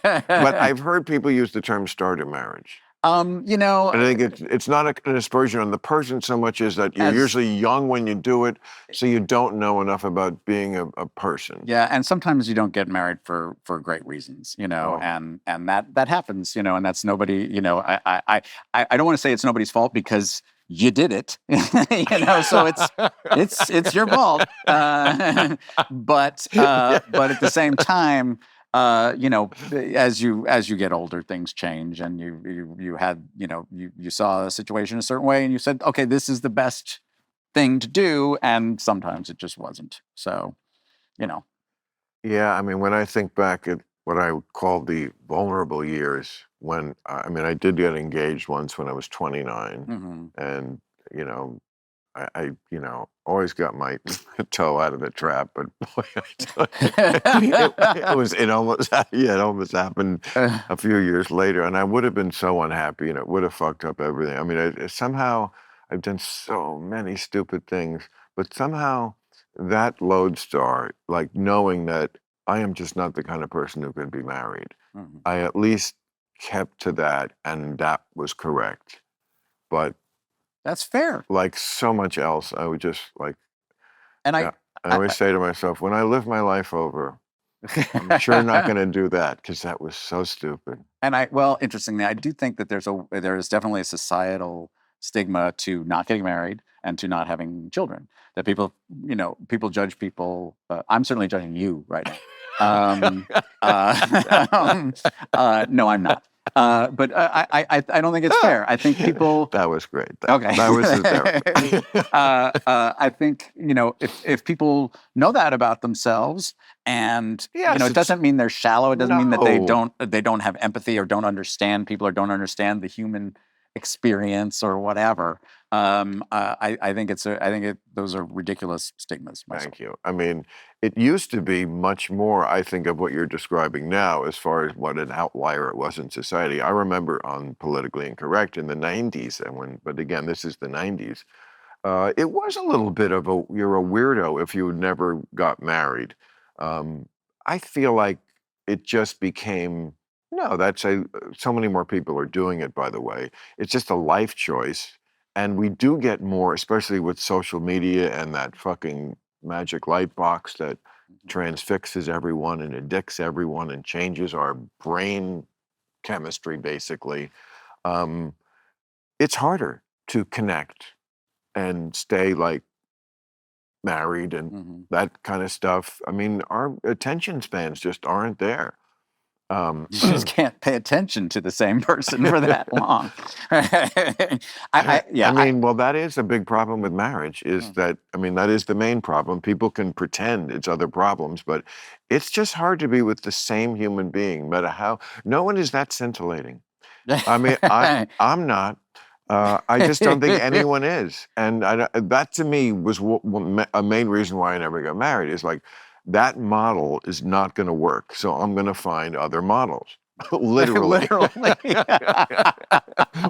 but I've heard people use the term starter marriage. You know, And I think it's not an aspersion on the person so much as that you're usually young when you do it, so you don't know enough about being a person. Yeah, and sometimes you don't get married for great reasons, you know, and that happens, you know, and that's nobody, you know, I don't want to say it's nobody's fault because you did it, you know, so it's your fault. But at the same time, you know, as you get older, things change, and you had, you know, you saw a situation a certain way, and you said, okay, this is the best thing to do, and sometimes it just wasn't. So, you know. Yeah, I mean, when I think back at what I would call the vulnerable years, when I mean, I did get engaged once when I was 29, Mm-hmm. and you know, I you know, always got my toe out of the trap, but boy, I tell you, it almost yeah, it almost happened a few years later, and I would have been so unhappy, and it would have fucked up everything. I mean, somehow I've done so many stupid things, but somehow that lodestar, like knowing that I am just not the kind of person who could be married, Mm-hmm. I at least kept to that, and that was correct. But That's fair. like so much else, I would just like, And yeah, I always say to myself, when I live my life over, I'm sure not going to do that because that was so stupid. And well, interestingly, I do think that there is definitely a societal stigma to not getting married and to not having children. That people, you know, people judge people. I'm certainly judging you right now. No, I'm not. But I don't think it's fair. I think people. That was great. Okay. That was hysterical. I think, you know, if people know that about themselves, and Yes, you know, it doesn't mean they're shallow. It doesn't mean that No. they don't have empathy or don't understand people or don't understand the human experience or whatever. I think those are ridiculous stigmas. Myself. Thank you. I mean, it used to be much more, I think, of what you're describing now as far as what an outlier it was in society. I remember on Politically Incorrect in the 90s, but again, this is the 90s. It was a little bit of you're a weirdo if you never got married. I feel like it just became, no, so many more people are doing it, by the way. It's just a life choice. And we do get more, especially with social media and that fucking magic light box that transfixes everyone and addicts everyone and changes our brain chemistry, basically. It's harder to connect and stay like married and that kind of stuff. I mean, our attention spans just aren't there. You just can't pay attention to the same person for that long. Well, that is a big problem with marriage is that, I mean, that is the main problem. People can pretend it's other problems, but it's just hard to be with the same human being, no matter how, no one is that scintillating. I mean, I'm not. I just don't think anyone is. And that to me was a main reason why I never got married is like, that model is not going to work. So I'm going to find other models. Literally.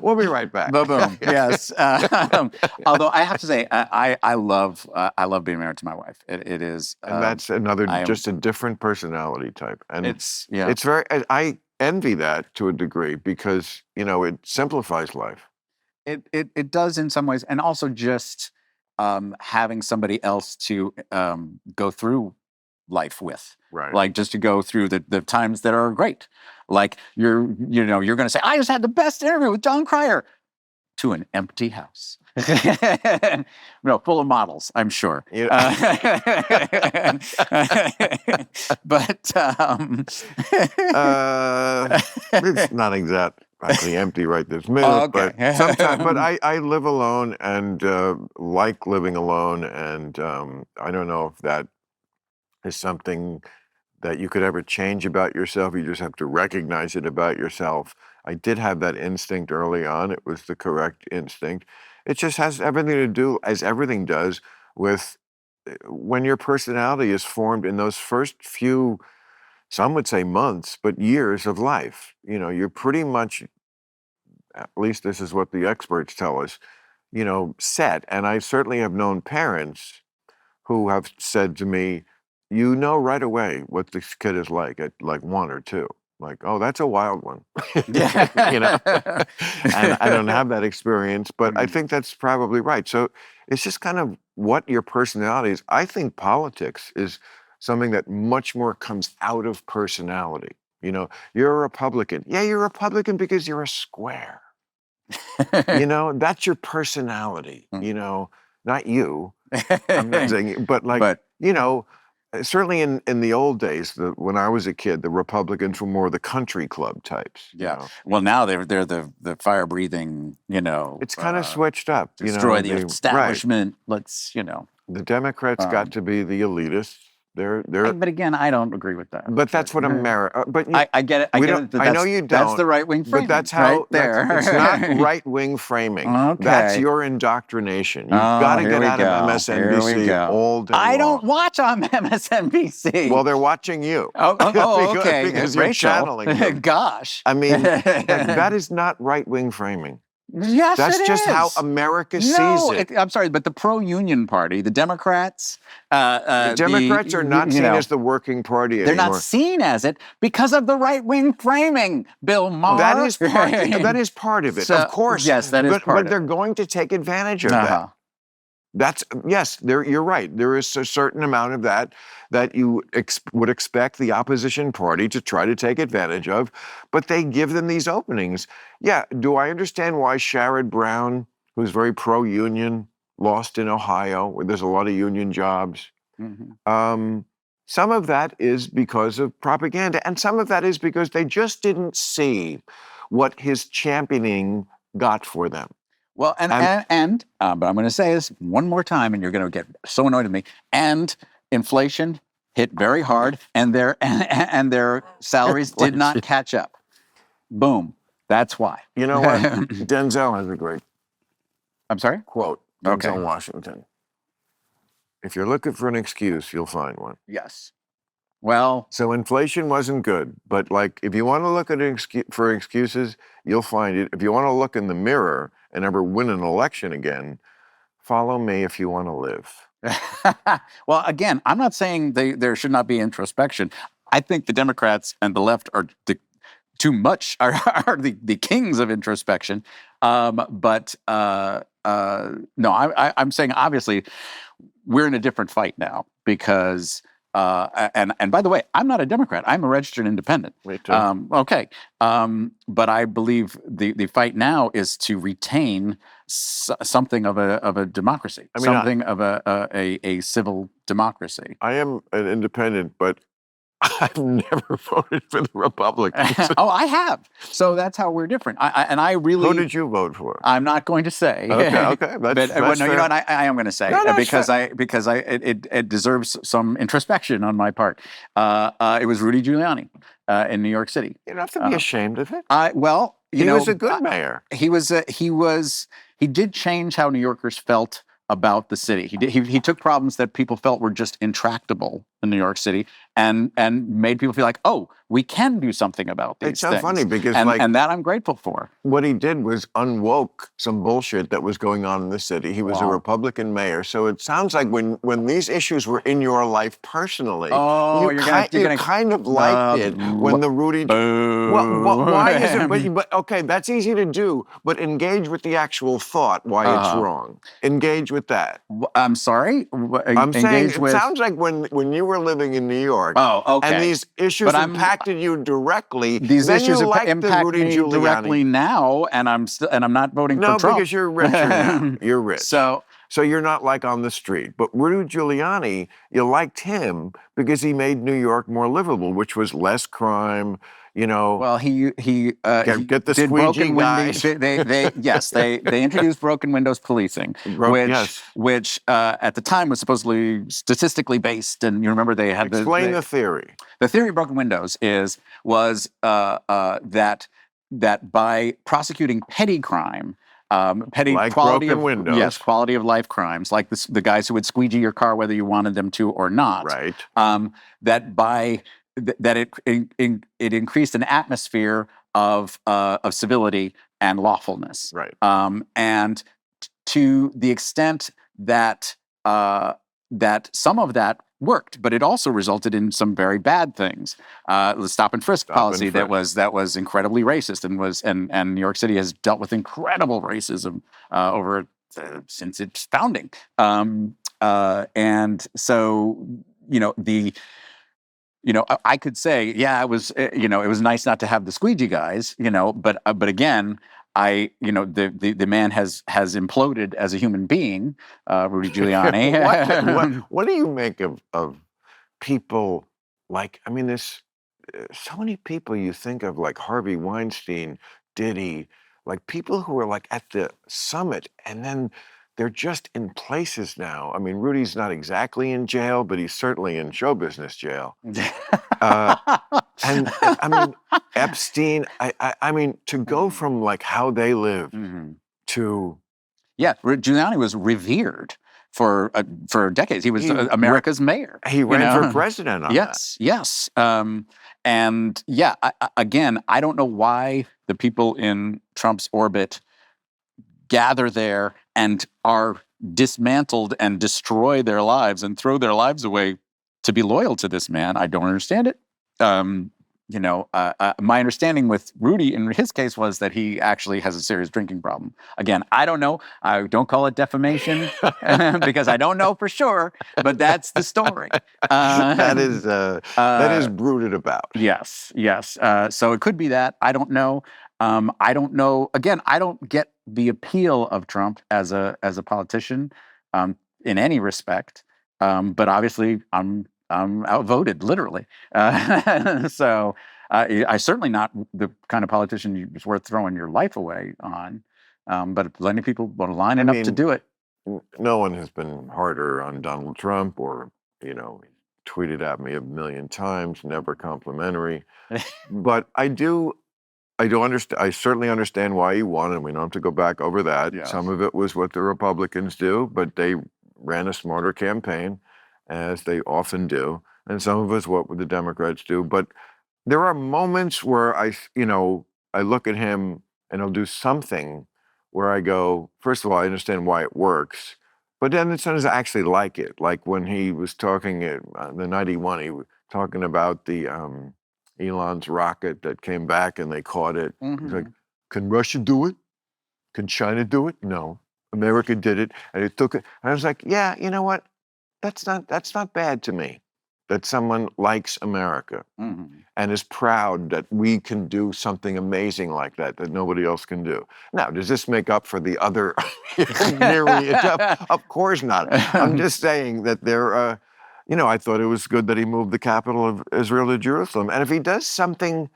We'll be right back. Boom. Yes. Although I have to say, I love being married to my wife. It is. And that's another, just a different personality type. And it's very, I envy that to a degree because, you know, it simplifies life. It does in some ways. And also just having somebody else to go through life with, right? Like just to go through the times that are great. Like you're going to say, I just had the best interview with John Cryer, to an empty house. No, full of models, I'm sure. But it's not exactly empty right this minute, okay. But sometimes. But I live alone and like living alone, and I don't know if that is something that you could ever change about yourself. You just have to recognize it about yourself. I did have that instinct early on. It was the correct instinct. It just has everything to do, as everything does, with when your personality is formed in those first few, some would say months, but years of life. You're pretty much, at least this is what the experts tell us, set. And I certainly have known parents who have said to me, right away what this kid is like at like 1 or 2. Like, oh, that's a wild one. And I don't have that experience, but I think that's probably right. So it's just kind of what your personality is. I think politics is something that much more comes out of personality. You're a Republican. Yeah, you're a Republican because you're a square. That's your personality, not you. I'm not saying, but certainly in the old days, when I was a kid, the Republicans were more the country club types. Yeah. Well, now they're the fire breathing. It's kind of switched up. Destroy the establishment. Right. Let's The Democrats got to be the elitists. But again, I don't agree with that. But that's what America. But I get it. I know you don't. That's the right wing framing. But that's how. Right there. It's not right wing framing. Okay. That's your indoctrination. You've got to get out of MSNBC all day long. I don't watch on MSNBC. Well, they're watching you. Okay. Because you're channeling them. Gosh. I mean, that is not right wing framing. Yes, that's it just is. how America sees it. I'm sorry, but the pro-union party, the Democrats, the Democrats are not seen as the working party anymore. They're not seen as it because of the right-wing framing, Bill Maher. That is part of it, of course. Yes, that is part of it. But they're going to take advantage of that. You're right. There is a certain amount of that you would expect the opposition party to try to take advantage of, but they give them these openings. Yeah, do I understand why Sherrod Brown, who's very pro-union, lost in Ohio, where there's a lot of union jobs? Mm-hmm. Some of that is because of propaganda, and some of that is because they just didn't see what his championing got for them. Well, but I'm going to say this one more time, and you're going to get so annoyed with me. And inflation hit very hard, and their salaries did not catch up. Boom. That's why. You know what? Denzel has a great. I'm sorry? Quote. Denzel Washington. If you're looking for an excuse, you'll find one. Yes. Well, so inflation wasn't good, but if you want to look at for excuses, you'll find it. If you want to look in the mirror and ever win an election again, follow me if you want to live. Well, again, I'm not saying there should not be introspection. I think the Democrats and the left are too much are the kings of introspection. But no, I'm saying obviously we're in a different fight now because. And by the way, I'm not a Democrat. I'm a registered independent. Me too. Okay. But I believe the fight now is to retain something of a democracy, of a civil democracy. I am an independent, but I've never voted for the Republicans. Oh, I have. So that's how we're different. I really. Who did you vote for? I'm not going to say. Okay. That's no, you know what? I am going to say because it deserves some introspection on my part. It was Rudy Giuliani in New York City. You don't have to be ashamed of it. He was a good mayor. He did change how New Yorkers felt about the city. He took problems that people felt were just intractable in New York City and made people feel like, oh, we can do something about these things. It's so funny because and that I'm grateful for. What he did was unwoke some bullshit that was going on in the city. He was a Republican mayor. So it sounds like when these issues were in your life personally, you kind of liked it when the Rudy... why is it... But okay, that's easy to do, but engage with the actual thought why it's wrong. Engage with that. I'm sorry? I'm saying it sounds like when you were living in New York, and these issues impacted you directly. These issues impact me Giuliani. directly now, and I'm not voting for Trump. No, because you're richer now. You're rich. So So you're not like on the street. But Rudy Giuliani, you liked him because he made New York more livable, which was less crime. Well, he Get the did squeegee broken windows. guys. They introduced broken windows policing, Yes. which at the time was supposedly statistically based, and you remember they had Explain the theory. The theory of broken windows was that by prosecuting petty crime, petty Like quality broken of windows. quality of life crimes, like the guys who would squeegee your car whether you wanted them to or not. Right. That by that it increased an atmosphere of civility and lawfulness. Right. And to the extent that that some of that worked, but it also resulted in some very bad things. The stop and frisk policy that was incredibly racist and New York City has dealt with incredible racism over since its founding. And so I could say, yeah, it was nice not to have the squeegee guys, but again, the man has imploded as a human being, Rudy Giuliani. What do you make of people there's so many people you think of like Harvey Weinstein, Diddy, like people who are like at the summit and then they're just in places now. I mean, Rudy's not exactly in jail, but he's certainly in show business jail. And I mean, Epstein, I mean, to go from like how they lived to... Yeah, Giuliani was revered for decades. He was America's mayor. He ran for president on that. Yes. And yeah, again, I don't know why the people in Trump's orbit gather there and are dismantled and destroy their lives and throw their lives away to be loyal to this man. I don't understand it. My understanding with Rudy in his case was that he actually has a serious drinking problem. Again, I don't know. I don't call it defamation because I don't know for sure, but that's the story. That is brooded about. Yes. So it could be that. I don't know. I don't know. Again, I don't get the appeal of Trump as a politician in any respect. But obviously, I'm outvoted, literally. So I'm certainly not the kind of politician it's worth throwing your life away on. But plenty of people are lining up to do it. No one has been harder on Donald Trump or, tweeted at me a million times, never complimentary. But I understand. I certainly understand why he won, and we don't have to go back over that. Yes. Some of it was what the Republicans do, but they ran a smarter campaign, as they often do, and some of it's what the Democrats do. But there are moments where I look at him and he'll do something where I go, first of all, I understand why it works, but then sometimes I actually like it. Like when he was talking the night he won, he was talking about the Elon's rocket that came back and they caught it. He's like, can Russia do it? Can China do it? No. America did it, and it took it. And I was like, yeah, you know what? That's not bad to me that someone likes America and is proud that we can do something amazing like that nobody else can do. Now, does this make up for the other myriad? Of course not. I'm just saying that there, I thought it was good that he moved the capital of Israel to Jerusalem. And if he does something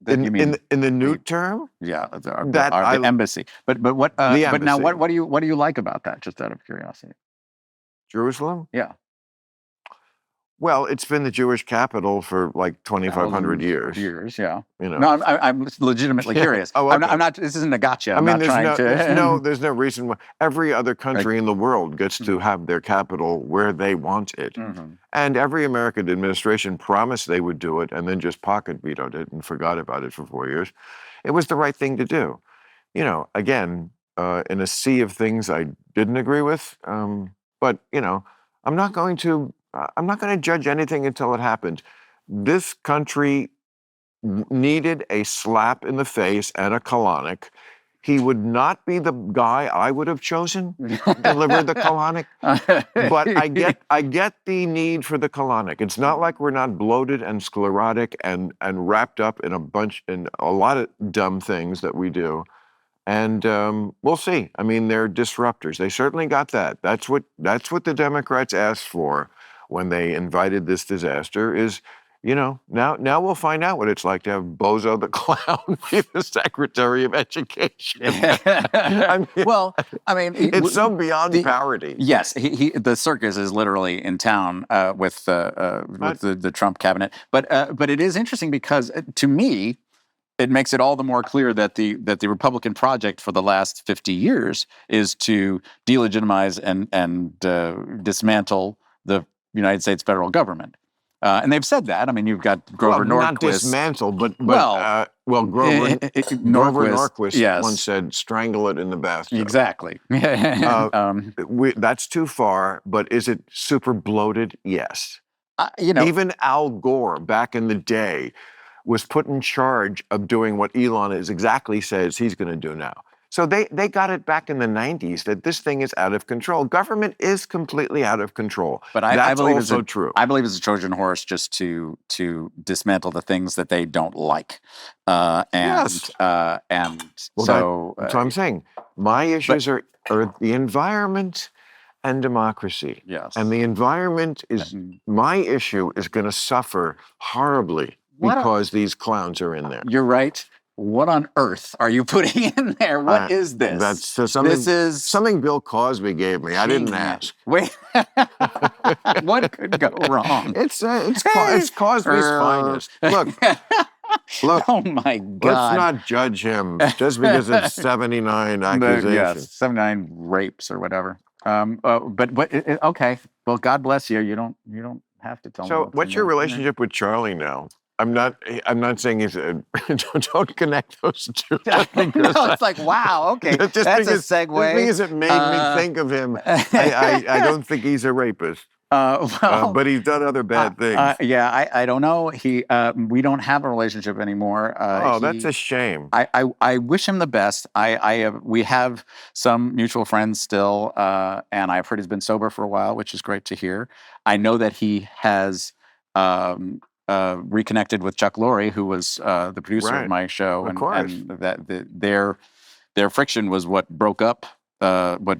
in the new term, the embassy. But what? But now, what do you like about that? Just out of curiosity. Jerusalem? Yeah. Well, it's been the Jewish capital for like 2,500 years. Yeah. No, I'm legitimately curious. Oh, okay. I'm not. This isn't a gotcha. I mean, there's no reason why every other country in the world gets to have their capital where they want it, and every American administration promised they would do it, and then just pocket vetoed it and forgot about it for 4 years. It was the right thing to do. Again, in a sea of things I didn't agree with, but I'm not going to judge anything until it happens. This country needed a slap in the face and a colonic. He would not be the guy I would have chosen to deliver the colonic, but I get the need for the colonic. It's not like we're not bloated and sclerotic and wrapped up in a lot of dumb things that we do. And we'll see. I mean, they're disruptors. They certainly got that. That's what the Democrats asked for when they invited this disaster. Is now we'll find out what it's like to have Bozo the Clown be the Secretary of Education. I mean, Well, I mean, it's so beyond parody. Yes, the circus is literally in town with the Trump cabinet. But it is interesting because to me, it makes it all the more clear that the Republican project for the last 50 years is to delegitimize and dismantle the United States federal government. And they've said that. I mean, you've got Grover Norquist. Not dismantle, but Grover Norquist once said, "Strangle it in the bathtub." Exactly. That's too far, but is it super bloated? Yes. Even Al Gore back in the day was put in charge of doing what Elon exactly says he's going to do now. So they got it back in the 90s that this thing is out of control. Government is completely out of control. But I believe it's true. I believe it's a Trojan horse just to dismantle the things that they don't like. Yes. That's what I'm saying. My issues are the environment and democracy. Yes. And the environment is my issue is going to suffer horribly because these clowns are in there. You're right. What on earth are you putting in there? What is this? That's something. This is something Bill Cosby gave me. I didn't ask. Wait, what could go wrong? It's Cosby's finest. Look. Oh my God! Let's not judge him just because it's 79 accusations. Yes, 79 rapes or whatever. Okay. Well, God bless you. You don't have to tell me. So, what's your relationship with Charlie now? I'm not saying he's don't connect those two. No, it's like, wow, okay, that's a segue. Just because it made me think of him, I don't think he's a rapist. But he's done other bad things. I don't know. We don't have a relationship anymore. That's a shame. I wish him the best. We have some mutual friends still, and I've heard he's been sober for a while, which is great to hear. I know that he has reconnected with Chuck Lorre, who was the producer of my show, and that their friction was what broke up, what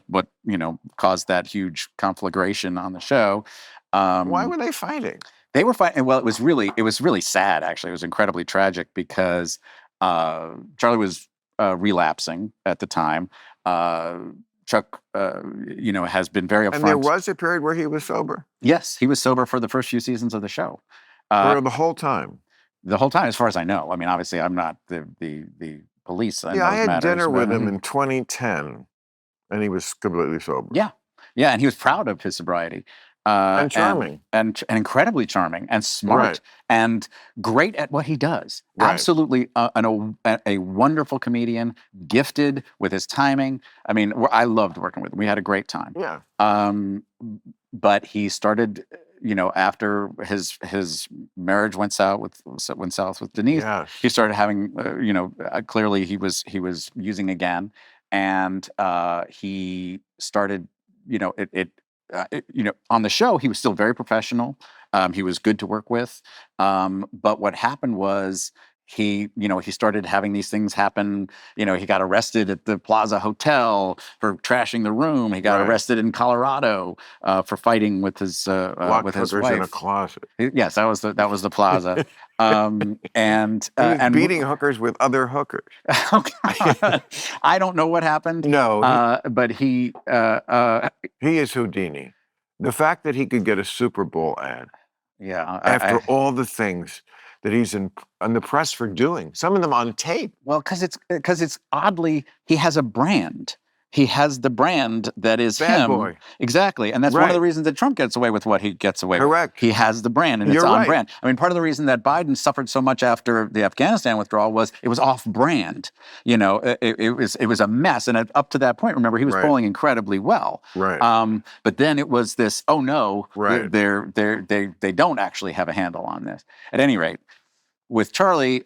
caused that huge conflagration on the show. Why were they fighting? They were fighting. Well, it was really sad. Actually, it was incredibly tragic because Charlie was relapsing at the time. Chuck, has been very upfront. And there was a period where he was sober? Yes, he was sober for the first few seasons of the show. For the whole time? The whole time, as far as I know. I mean, obviously, I'm not the police. I had dinner with him in 2010, and he was completely sober. Yeah, and he was proud of his sobriety. And charming. And incredibly charming and smart and great at what he does. Right. Absolutely a wonderful comedian, gifted with his timing. I mean, I loved working with him. We had a great time. Yeah. But he started, after his marriage went south with Denise, he started having, clearly he was using again. And he started, on the show, he was still very professional. He was good to work with. But what happened was he started having these things happen. He got arrested at the Plaza Hotel for trashing the room. He got arrested in Colorado for fighting with his wife in a closet. Yes, that was the Plaza. And beating hookers with other hookers. I don't know what happened. No, but he is Houdini. The fact that he could get a Super Bowl ad, after all the things that he's in the press for doing, some of them on tape. Well, because it's oddly, he has a brand. He has the brand that is Bad him. Boy. Exactly. And that's one of the reasons that Trump gets away with what he gets away with. Correct. He has the brand, and it's on brand. I mean, part of the reason that Biden suffered so much after the Afghanistan withdrawal was it was off brand. It was a mess. And up to that point, remember, he was polling incredibly well. Right. But then it was this, oh no, they don't actually have a handle on this. At any rate, with Charlie,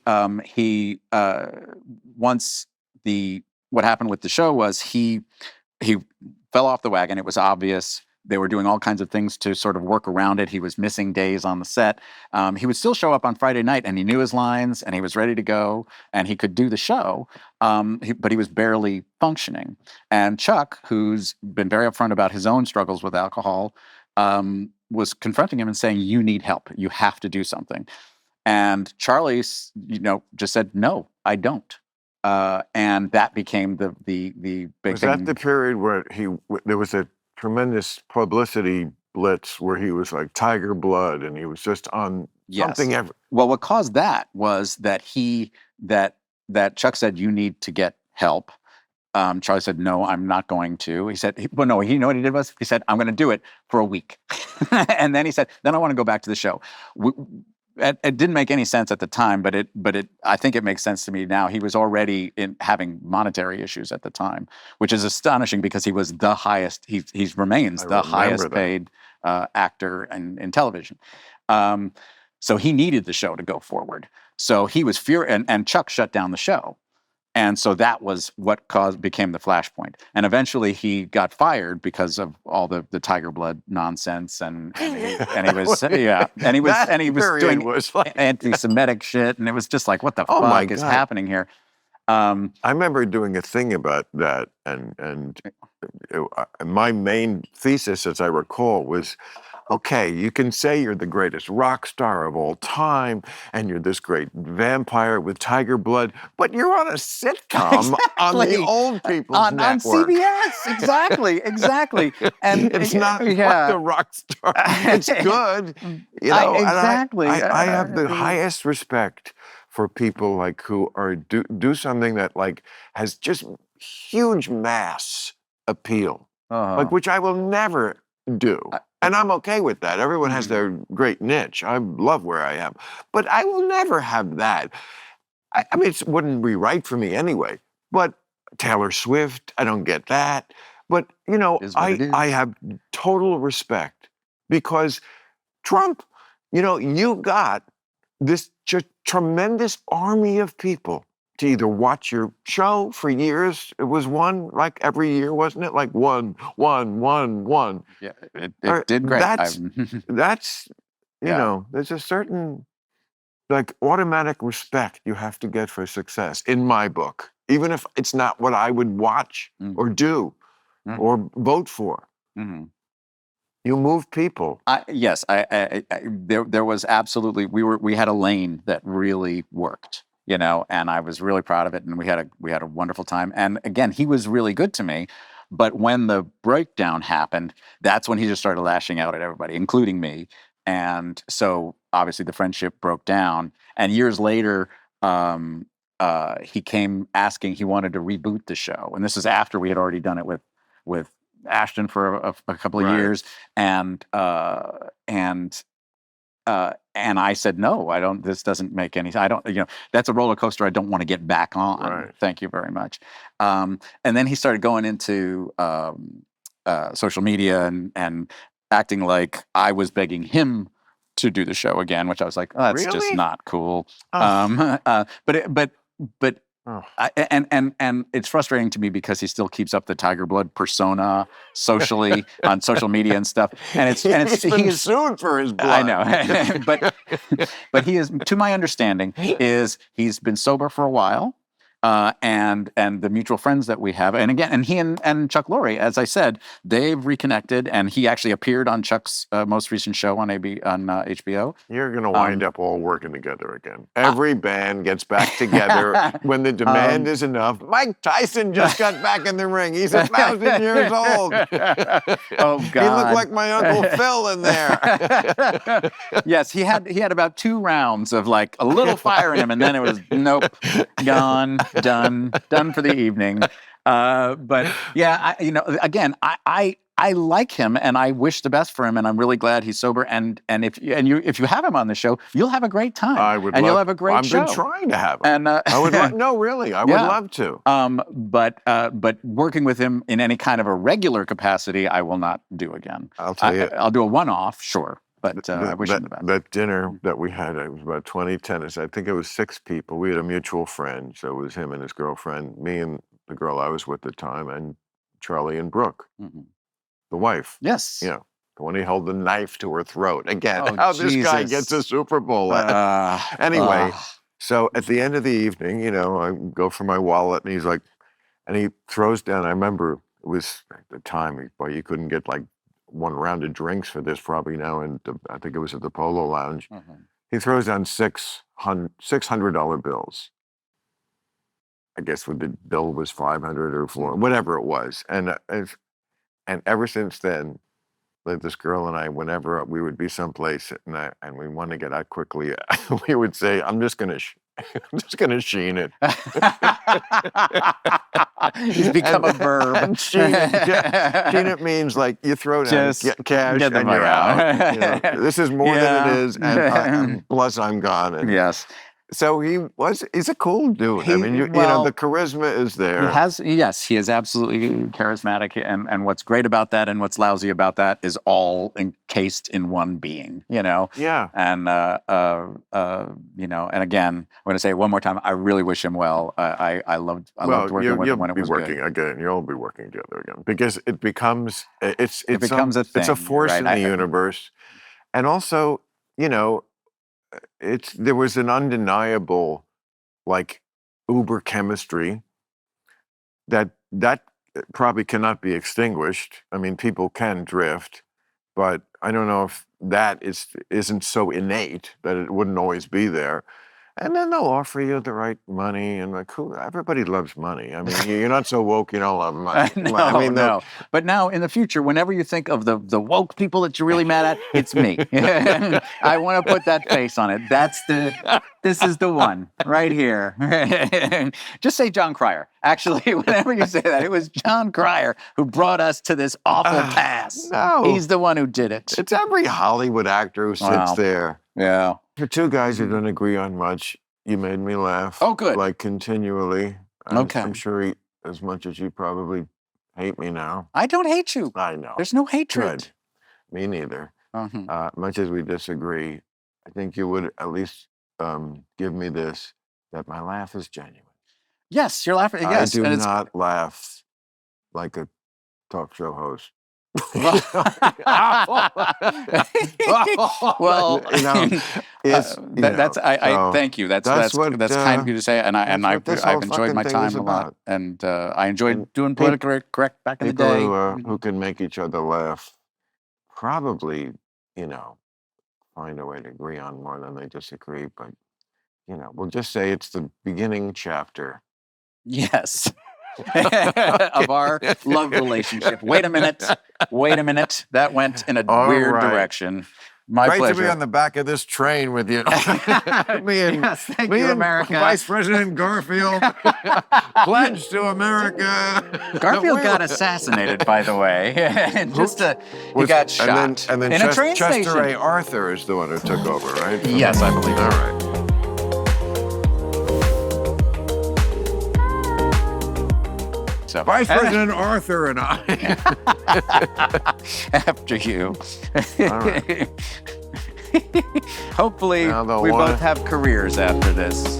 what happened with the show was he fell off the wagon. It was obvious. They were doing all kinds of things to sort of work around it. He was missing days on the set. He would still show up on Friday night, and he knew his lines, and he was ready to go, and he could do the show. But he was barely functioning. And Chuck, who's been very upfront about his own struggles with alcohol, was confronting him and saying, "You need help. You have to do something." And Charlie, just said, "No, I don't." And that became the big Was thing. that the period where there was a tremendous publicity blitz where he was like Tiger Blood and he was just on something Yes. Well, what caused that was that that Chuck said, "You need to get help." Charlie said, "No, I'm not going to." He said, "Well, no." You know what he did was he said, "I'm going to do it for a week," and then he said, "Then I want to go back to the show." It didn't make any sense at the time, but I think it makes sense to me now. He was already having monetary issues at the time, which is astonishing because he was the highest. He remains the highest paid actor in television. So he needed the show to go forward. So he was furious, and Chuck shut down the show. And so that was what became the flashpoint. And eventually he got fired because of all the Tiger Blood nonsense, and he was doing anti-Semitic shit, and it was just like, what the fuck is happening here? I remember doing a thing about that, and my main thesis, as I recall, was, okay, you can say you're the greatest rock star of all time, and you're this great vampire with tiger blood, but you're on a sitcom on the old people's network. On CBS, exactly. And it's not like the rock star. It's good, exactly. I have the highest respect for people like who are do something that like has just huge mass appeal, like which I will never do. And I'm okay with that. Everyone has their great niche. I love where I am. But I will never have that. I mean, it wouldn't be right for me anyway. But Taylor Swift, I don't get that. But, I have total respect because Trump, you got this tremendous army of people to either watch your show for years. It was one, like every year, wasn't it? Like one. Yeah, it did great. That's there's a certain like automatic respect you have to get for success in my book, even if it's not what I would watch or do or vote for. You move people. Yes, there was absolutely, we had a lane that really worked, and I was really proud of it, and we had a wonderful time. And again, he was really good to me, but when the breakdown happened, that's when he just started lashing out at everybody, including me. And so obviously the friendship broke down. And years later, he came asking, he wanted to reboot the show, and this is after we had already done it with Ashton for a couple of years, and I said, no, I don't. This doesn't make any. I don't. That's a roller coaster I don't want to get back on. Right. Thank you very much. And then he started going into social media and acting like I was begging him to do the show again, which I was like, oh, that's Really? just not cool. Oh. But and it's frustrating to me because he still keeps up the Tiger Blood persona socially on social media and stuff. And he's been sued for his blood. I know, but he is, to my understanding, he's been sober for a while. And the mutual friends that we have, and again, and he and Chuck Lorre, as I said, they've reconnected, and he actually appeared on Chuck's most recent show on HBO. You're going to wind up all working together again. Every band gets back together when the demand is enough. Mike Tyson just got back in the ring. He's 1,000 years old. Oh God! He looked like my Uncle Phil in there. Yes, he had about 2 rounds of like a little fire in him, and then it was nope, gone. Done for the evening. But yeah, again, I like him and I wish the best for him, and I'm really glad he's sober. And if you have him on the show, you'll have a great time. I would. You'll have a great show. I've been trying to have him. And I would. No, really, I would love to. But working with him in any kind of a regular capacity, I will not do again. I'll tell you. I'll do a one-off, sure. But I wish him the best. That dinner that we had, it was about 20 tennis. I think it was 6 people. We had a mutual friend. So it was him and his girlfriend, me and the girl I was with at the time, and Charlie and Brooke. the wife. Yes. You know, when he held the knife to her throat. Again, Oh, how this guy Jesus. gets a Super Bowl. Anyway, so at the end of the evening, you know, I go for my wallet, and he's like, and he throws down. I remember it was at the time, well, you couldn't get like one round of drinks for this probably now, and I think it was at the Polo Lounge. He throws down $600 bills. I guess the bill was 500 or 400, whatever it was, and ever since then, like this girl and I, whenever we would be someplace and we want to get out quickly, we would say, "I'm just gonna sheen it." It's become a verb. And sheen it means like you throw down cash get the and money you're out. You know, this is more than it is, and plus I'm gone. And yes. so he's a cool dude. I mean, you know, the charisma is there. He is absolutely charismatic. And what's great about that and what's lousy about that is all encased in one being, you know? Yeah. And, you know, and again, I'm going to say it one more time, I really wish him well. I loved working with him when it was good. You'll be working together again because it becomes, it's a thing. It's a force in the universe. And also, you know, there was an undeniable, like, uber chemistry that probably cannot be extinguished. I mean, people can drift, but I don't know if that isn't so innate that it wouldn't always be there. And then they'll offer you the right money, and like, everybody loves money. I mean, you're not so woke you don't love money. No. But now, in the future, whenever you think of the woke people that you're really mad at, it's me. I want to put that face on it. This is the one right here. Just say John Cryer. Actually, whenever you say that, it was John Cryer who brought us to this awful pass. No. He's the one who did it. It's every Hollywood actor who sits there. Yeah. For two guys who don't agree on much, you made me laugh. Oh, good. Like continually. Okay. I'm sure as much as you probably hate me now. I don't hate you. I know. There's no hatred. Good. Me neither. Much as we disagree, I think you would at least give me this, that my laugh is genuine. Yes, you're laughing. Yes. I do not laugh like a talk show host. Well, you know, thank you. That's kind of you to say, and I've enjoyed my time a lot, and I enjoyed doing politically correct back in the day. Who can make each other laugh, probably, you know, find a way to agree on more than they disagree. But you know, we'll just say it's the beginning chapter. Yes. Of our love relationship. Wait a minute. That went in a weird direction. My Great pleasure. to be on the back of this train with you. Thank you, America. Vice President Garfield pledged to America. Garfield got assassinated, by the way. He got shot. And then in a train Chester station. A. Arthur is the one who took over, right? Yes, I believe. All right. So, Vice President Arthur and I. After you. All right. Hopefully, we both have careers after this.